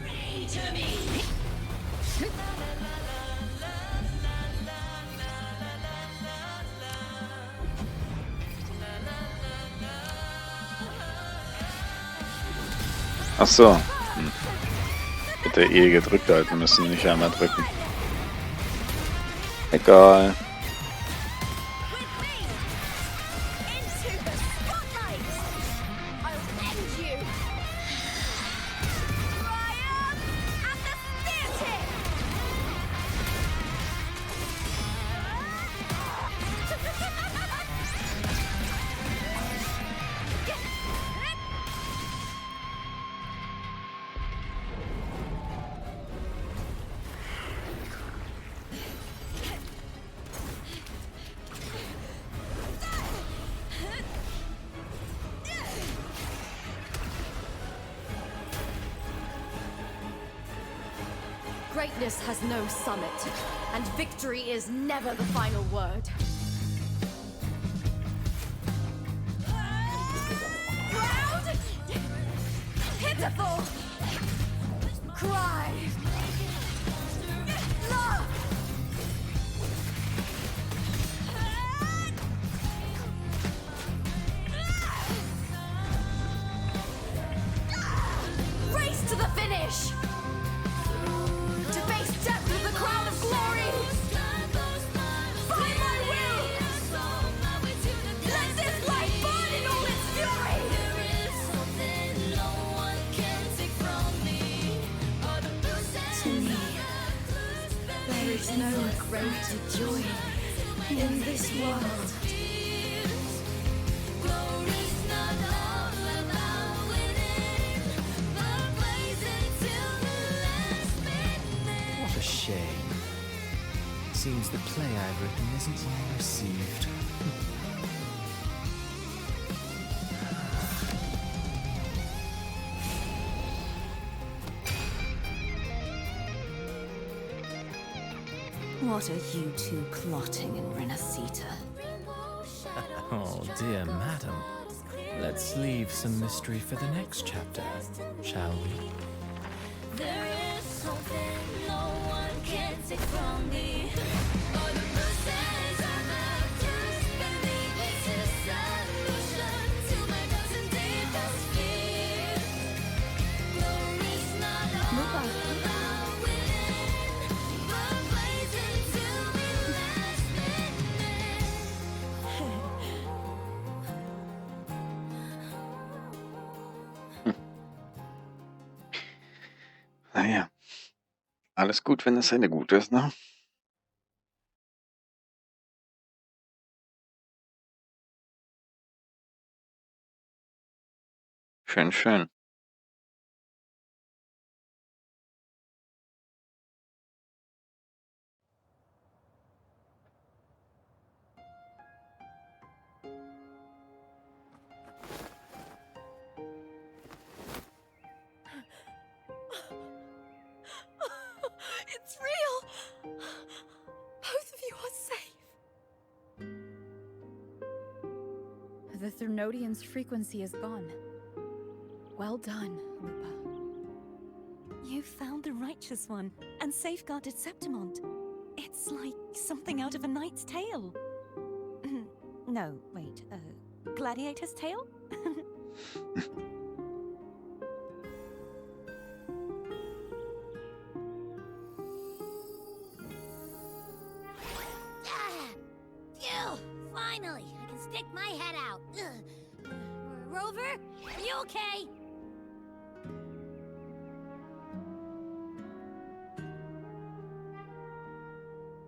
Pray to me! Ach so. Hätte E gedrückt halten müssen, nicht einmal drücken. Egal. Greatness has no summit, and victory is never the final word. Proud, pitiful, cry, love. Race to the finish! To face death with the crown of glory! By my will! Let this light burn in all its fury! To me, there is no greater joy in this world. What a shame. Seems the play I've written isn't well received. What are you two plotting in Rinascita? Oh dear madam. Let's leave some mystery for the next chapter, shall we? There is something no one can take from me. All the bruises I've left just beneath this is solution to my doubts and deepest fears. Glory's not all about winning, but blazing to me last Naja. Alles gut, wenn das Ende gut ist, ne? Schön, schön. It's real! Both of you are safe. The Thrunodian's frequency is gone. Well done, Lupa. You found the righteous one and safeguarded Septimont. It's like something out of a knight's tale. No, wait, gladiator's tale? Phew! Finally, I can stick my head out. Ugh. Rover, are you okay?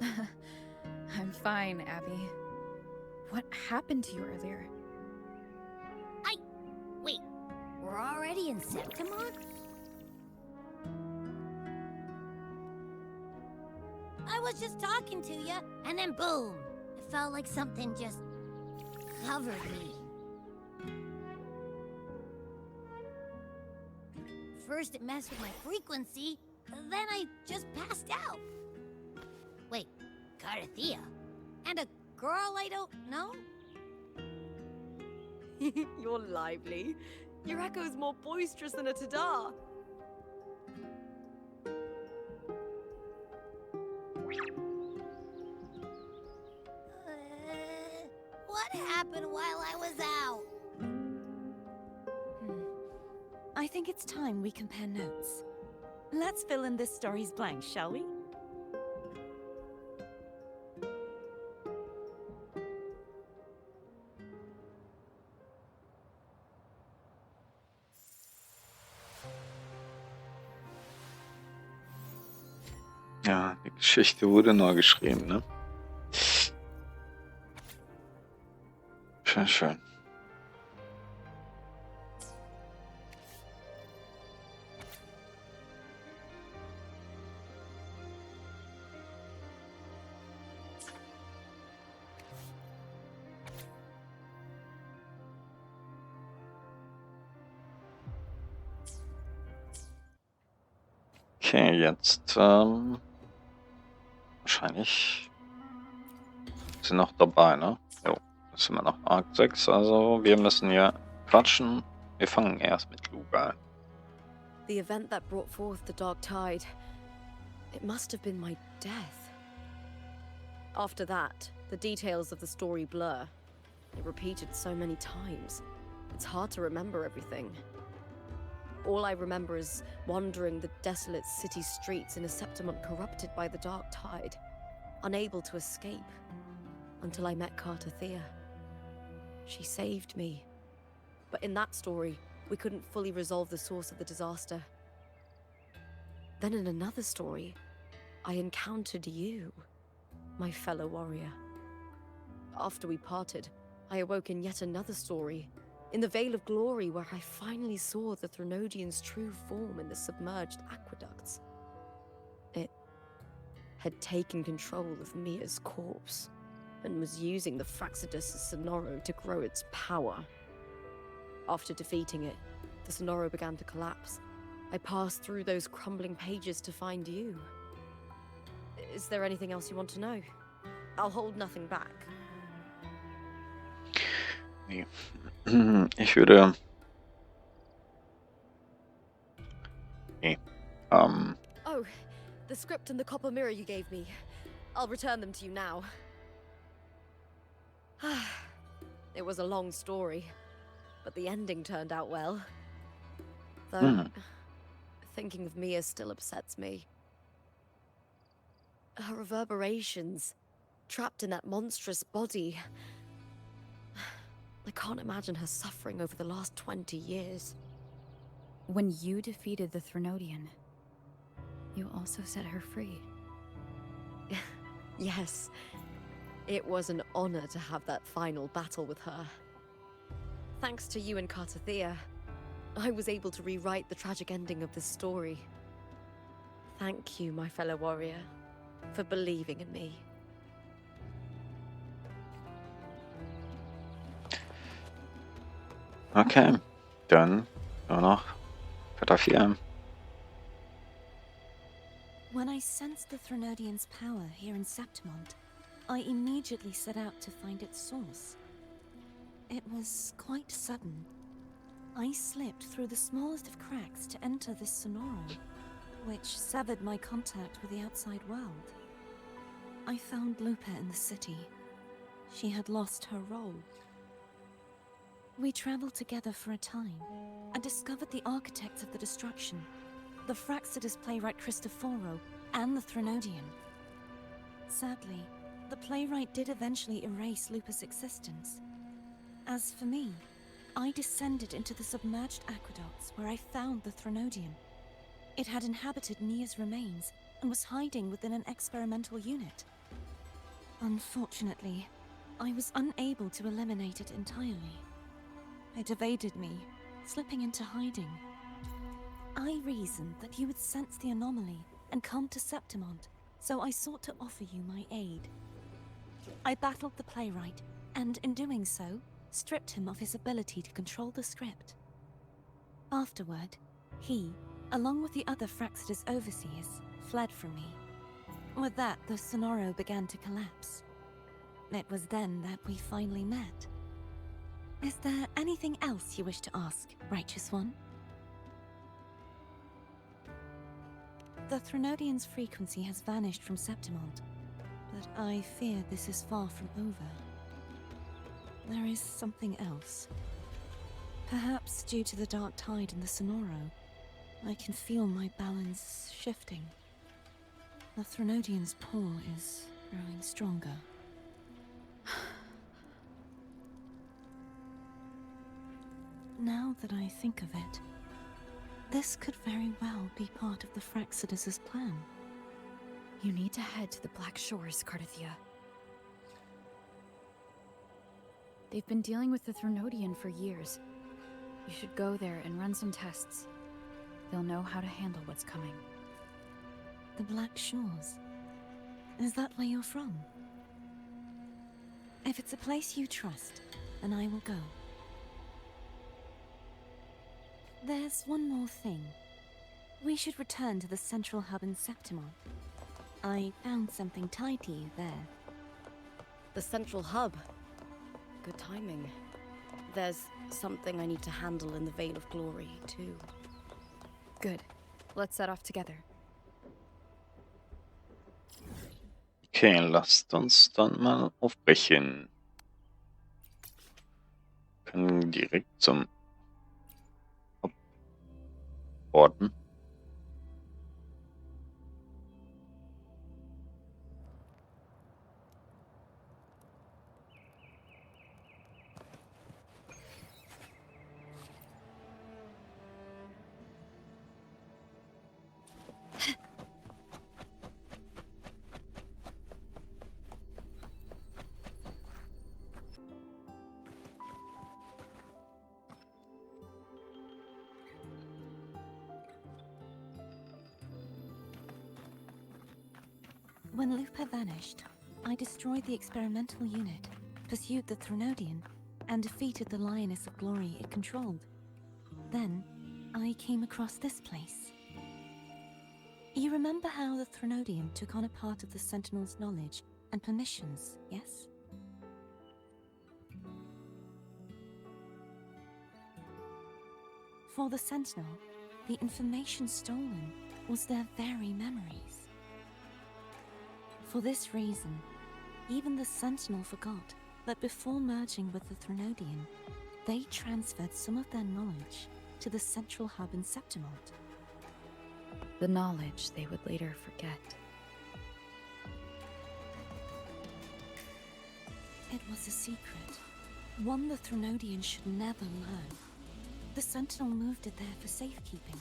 I'm fine, Abby. What happened to you earlier? Wait, we're already in Septimon? I was just talking to you, and then boom! It felt like something just covered me. First it messed with my frequency, then I just passed out. Wait, Carthea? And a girl I don't know? You're lively. Your echo's more boisterous than a Tadar. What happened while I was out? I think it's time we compare notes. Let's fill in this story's blanks, shall we? Ja, die Geschichte wurde neu geschrieben, ne? Schön, schön. Okay, jetzt wahrscheinlich sind noch dabei, ne? Jo, das sind wir noch Akt 6, also wir müssen hier quatschen. Wir fangen erst mit Luga an. The event that brought forth the dark tide. It must have been my death. After that, the details of the story blur. It repeated so many times. It's hard to remember everything. All I remember is wandering the desolate city streets in a Septimon corrupted by the dark tide, unable to escape, until I met Carthea. She saved me. But in that story, we couldn't fully resolve the source of the disaster. Then in another story, I encountered you, my fellow warrior. After we parted, I awoke in yet another story, in the Vale of Glory, where I finally saw the Threnodian's true form in the submerged aqueducts. It had taken control of Mia's corpse, and was using the Fraxidus Sonoro to grow its power. After defeating it, the Sonoro began to collapse. I passed through those crumbling pages to find you. Is there anything else you want to know? I'll hold nothing back. Nee. Ich würde. Nee. Oh, the script and the copper mirror you gave me. I'll return them to you now. It was a long story, but the ending turned out well. Though, thinking of Mia still upsets me. Her reverberations, trapped in that monstrous body. I can't imagine her suffering over the last 20 years. When you defeated the Threnodian, you also set her free. Yes, it was an honor to have that final battle with her. Thanks to you and Carthea, I was able to rewrite the tragic ending of this story. Thank you, my fellow warrior, for believing in me. Okay, dann nur noch Götter 4. When I sensed the Threnodian's power here in Septimon, I immediately set out to find its source. It was quite sudden. I slipped through the smallest of cracks to enter this Sonoro, which severed my contact with the outside world. I found Lupa in the city. She had lost her role. We traveled together for a time, and discovered the architects of the destruction, the Fraxidus playwright Cristoforo, and the Threnodian. Sadly, the playwright did eventually erase Lupa's existence. As for me, I descended into the submerged aqueducts where I found the Threnodian. It had inhabited Nia's remains and was hiding within an experimental unit. Unfortunately, I was unable to eliminate it entirely. It evaded me, slipping into hiding. I reasoned that you would sense the anomaly and come to Septimont, so I sought to offer you my aid. I battled the playwright, and in doing so, stripped him of his ability to control the script. Afterward, he, along with the other Fraxida's overseers, fled from me. With that, the Sonoro began to collapse. It was then that we finally met. Is there anything else you wish to ask, Righteous One? The Threnodian's frequency has vanished from Septimont, but I fear this is far from over. There is something else. Perhaps due to the dark tide in the Sonoro, I can feel my balance shifting. The Threnodian's pull is growing stronger. Now that I think of it, this could very well be part of the Fraxidus' plan. You need to head to the Black Shores, Cardathia. They've been dealing with the Threnodian for years. You should go there and run some tests. They'll know how to handle what's coming. The Black Shores? Is that where you're from? If it's a place you trust, then I will go. There's one more thing. We should return to the central hub in Septimont. I found something tied to you there. The central hub. Good timing. There's something I need to handle in the Veil of Glory, too. Good. Let's set off together. Okay, lasst uns dann mal aufbrechen. Können direkt zum Hauptorden. When Lupa vanished, I destroyed the experimental unit, pursued the Threnodian, and defeated the Lioness of Glory it controlled. Then, I came across this place. You remember how the Threnodian took on a part of the Sentinel's knowledge and permissions, yes? For the Sentinel, the information stolen was their very memories. For this reason, even the Sentinel forgot that before merging with the Threnodian, they transferred some of their knowledge to the central hub in Septimont. The knowledge they would later forget. It was a secret, one the Threnodian should never learn. The Sentinel moved it there for safekeeping.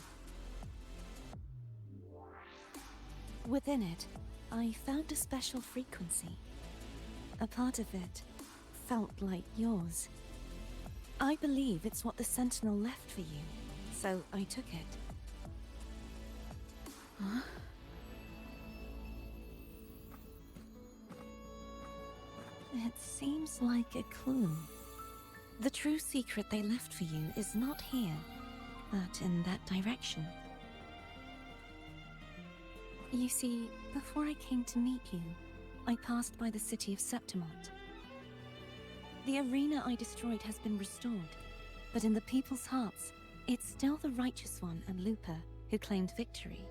Within it, I found a special frequency. A part of it felt like yours. I believe it's what the Sentinel left for you, so I took it. Huh? It seems like a clue. The true secret they left for you is not here, but in that direction. You see, before I came to meet you, I passed by the city of Septimont. The arena I destroyed has been restored, but in the people's hearts, it's still the Righteous One and Lupa who claimed victory.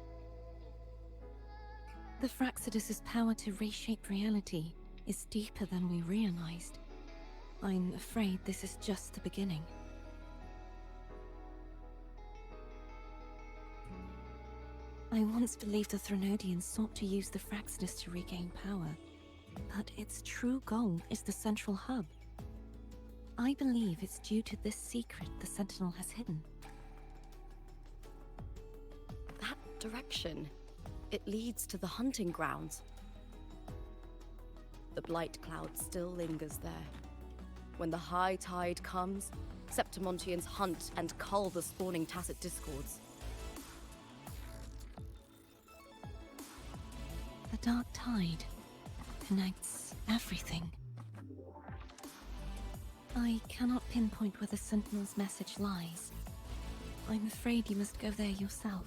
The Fraxidus' power to reshape reality is deeper than we realized. I'm afraid this is just the beginning. I once believed the Threnodians sought to use the Fraxidus to regain power, but its true goal is the central hub. I believe it's due to this secret the Sentinel has hidden. That direction. It leads to the hunting grounds. the blight cloud still lingers there. When the high tide comes, Septimontians hunt and cull the spawning tacit discords. The dark tide connects everything. I cannot pinpoint where the Sentinel's message lies. I'm afraid you must go there yourself.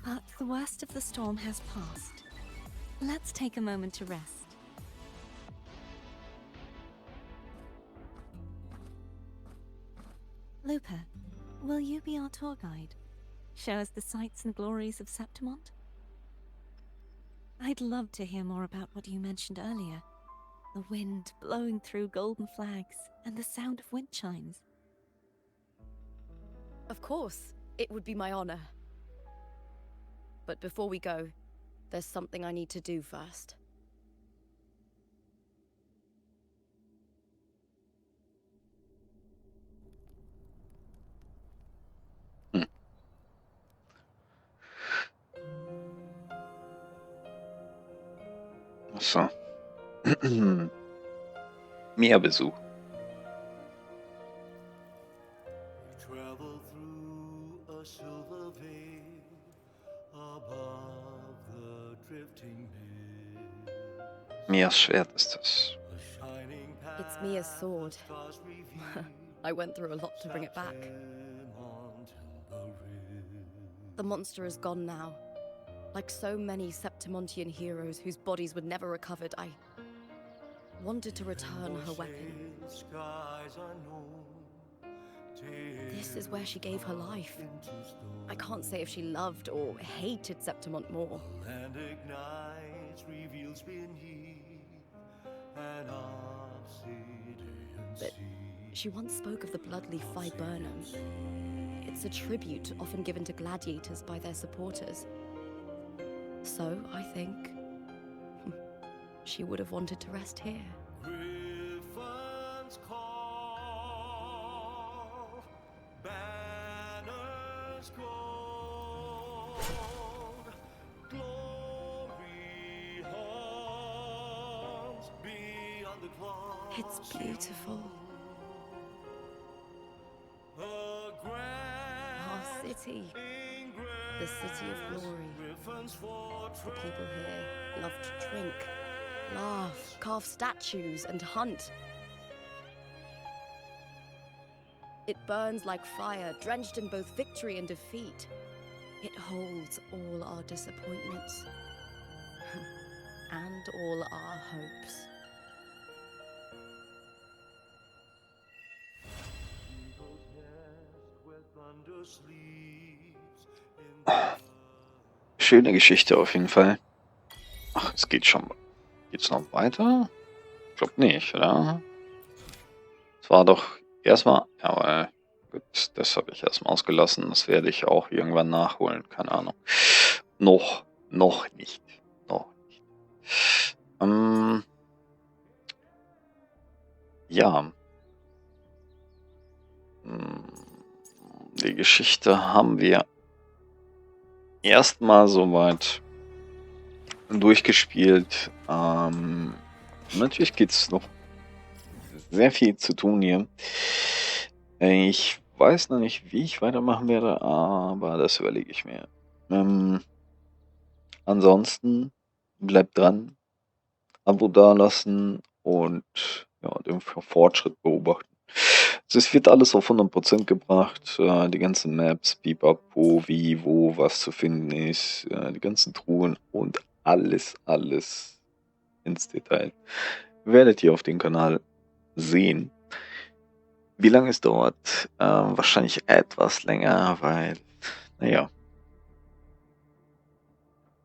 But the worst of the storm has passed. Let's take a moment to rest. Lupa, will you be our tour guide? Show us the sights and glories of Septimont? I'd love to hear more about what you mentioned earlier. The wind blowing through golden flags and the sound of wind chimes. Of course, it would be my honor. But before we go, there's something I need to do first. So. Meerbesuch. Travel through a silver veil above the drifting mist. Mias Schwert ist das. A shining It's Mia's sword. stars reveal I went through a lot to bring it back. Septimont and the rill. The monster is gone now. Like so many Septimontian heroes whose bodies were never recovered, I wanted to return her weapon. Skies unknown, This is where she gave her life. I can't say if she loved or hated Septimont more. land ignites, reveals beneath an obsidian But sea. she once spoke of the bloodleaf viburnum. It's a tribute often given to gladiators by their supporters. So, I think, she would have wanted to rest here. Griffins call, banners gold, glory haunts beyond the clouds. It's beautiful. A grand Our city, the city of glory. The people here love to drink, laugh, carve statues, and hunt. It burns like fire, drenched in both victory and defeat. It holds all our disappointments and all our hopes. Schöne Geschichte auf jeden Fall. Ach, es geht schon. Geht's noch weiter? Ich glaube nicht, oder? Es war doch erstmal. Aber gut, das habe ich erstmal ausgelassen. Das werde ich auch irgendwann nachholen. Keine Ahnung. Noch nicht. Noch nicht. Ja. Die Geschichte haben wir erstmal soweit durchgespielt. Natürlich gibt es noch sehr viel zu tun hier. Ich weiß noch nicht, wie ich weitermachen werde, aber das überlege ich mir. Ansonsten bleibt dran, Abo dalassen und ja, den Fortschritt beobachten. Es wird alles auf 100% gebracht, die ganzen Maps, Pipapo, wie, wo, was zu finden ist, die ganzen Truhen und alles ins Detail. Werdet ihr auf dem Kanal sehen. Wie lange es dauert? Wahrscheinlich etwas länger, weil, naja,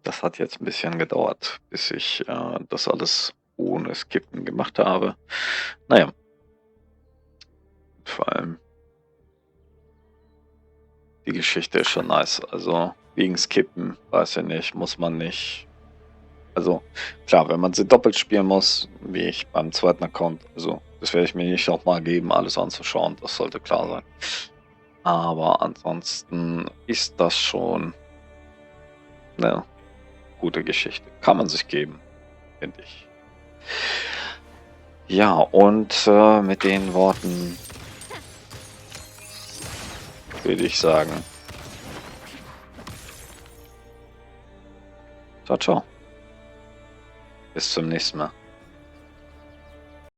das hat jetzt ein bisschen gedauert, bis ich das alles ohne Skippen gemacht habe. Naja. Vor allem die Geschichte ist schon nice. Also wegen Skippen, weiß ich nicht, muss man nicht. Also klar, wenn man sie doppelt spielen muss, wie ich beim zweiten Account, also das werde ich mir nicht nochmal geben, alles anzuschauen, das sollte klar sein. Aber ansonsten ist das schon eine gute Geschichte. Kann man sich geben, finde ich. Ja, und mit den Worten würde ich sagen, ciao, ciao. Bis zum nächsten Mal.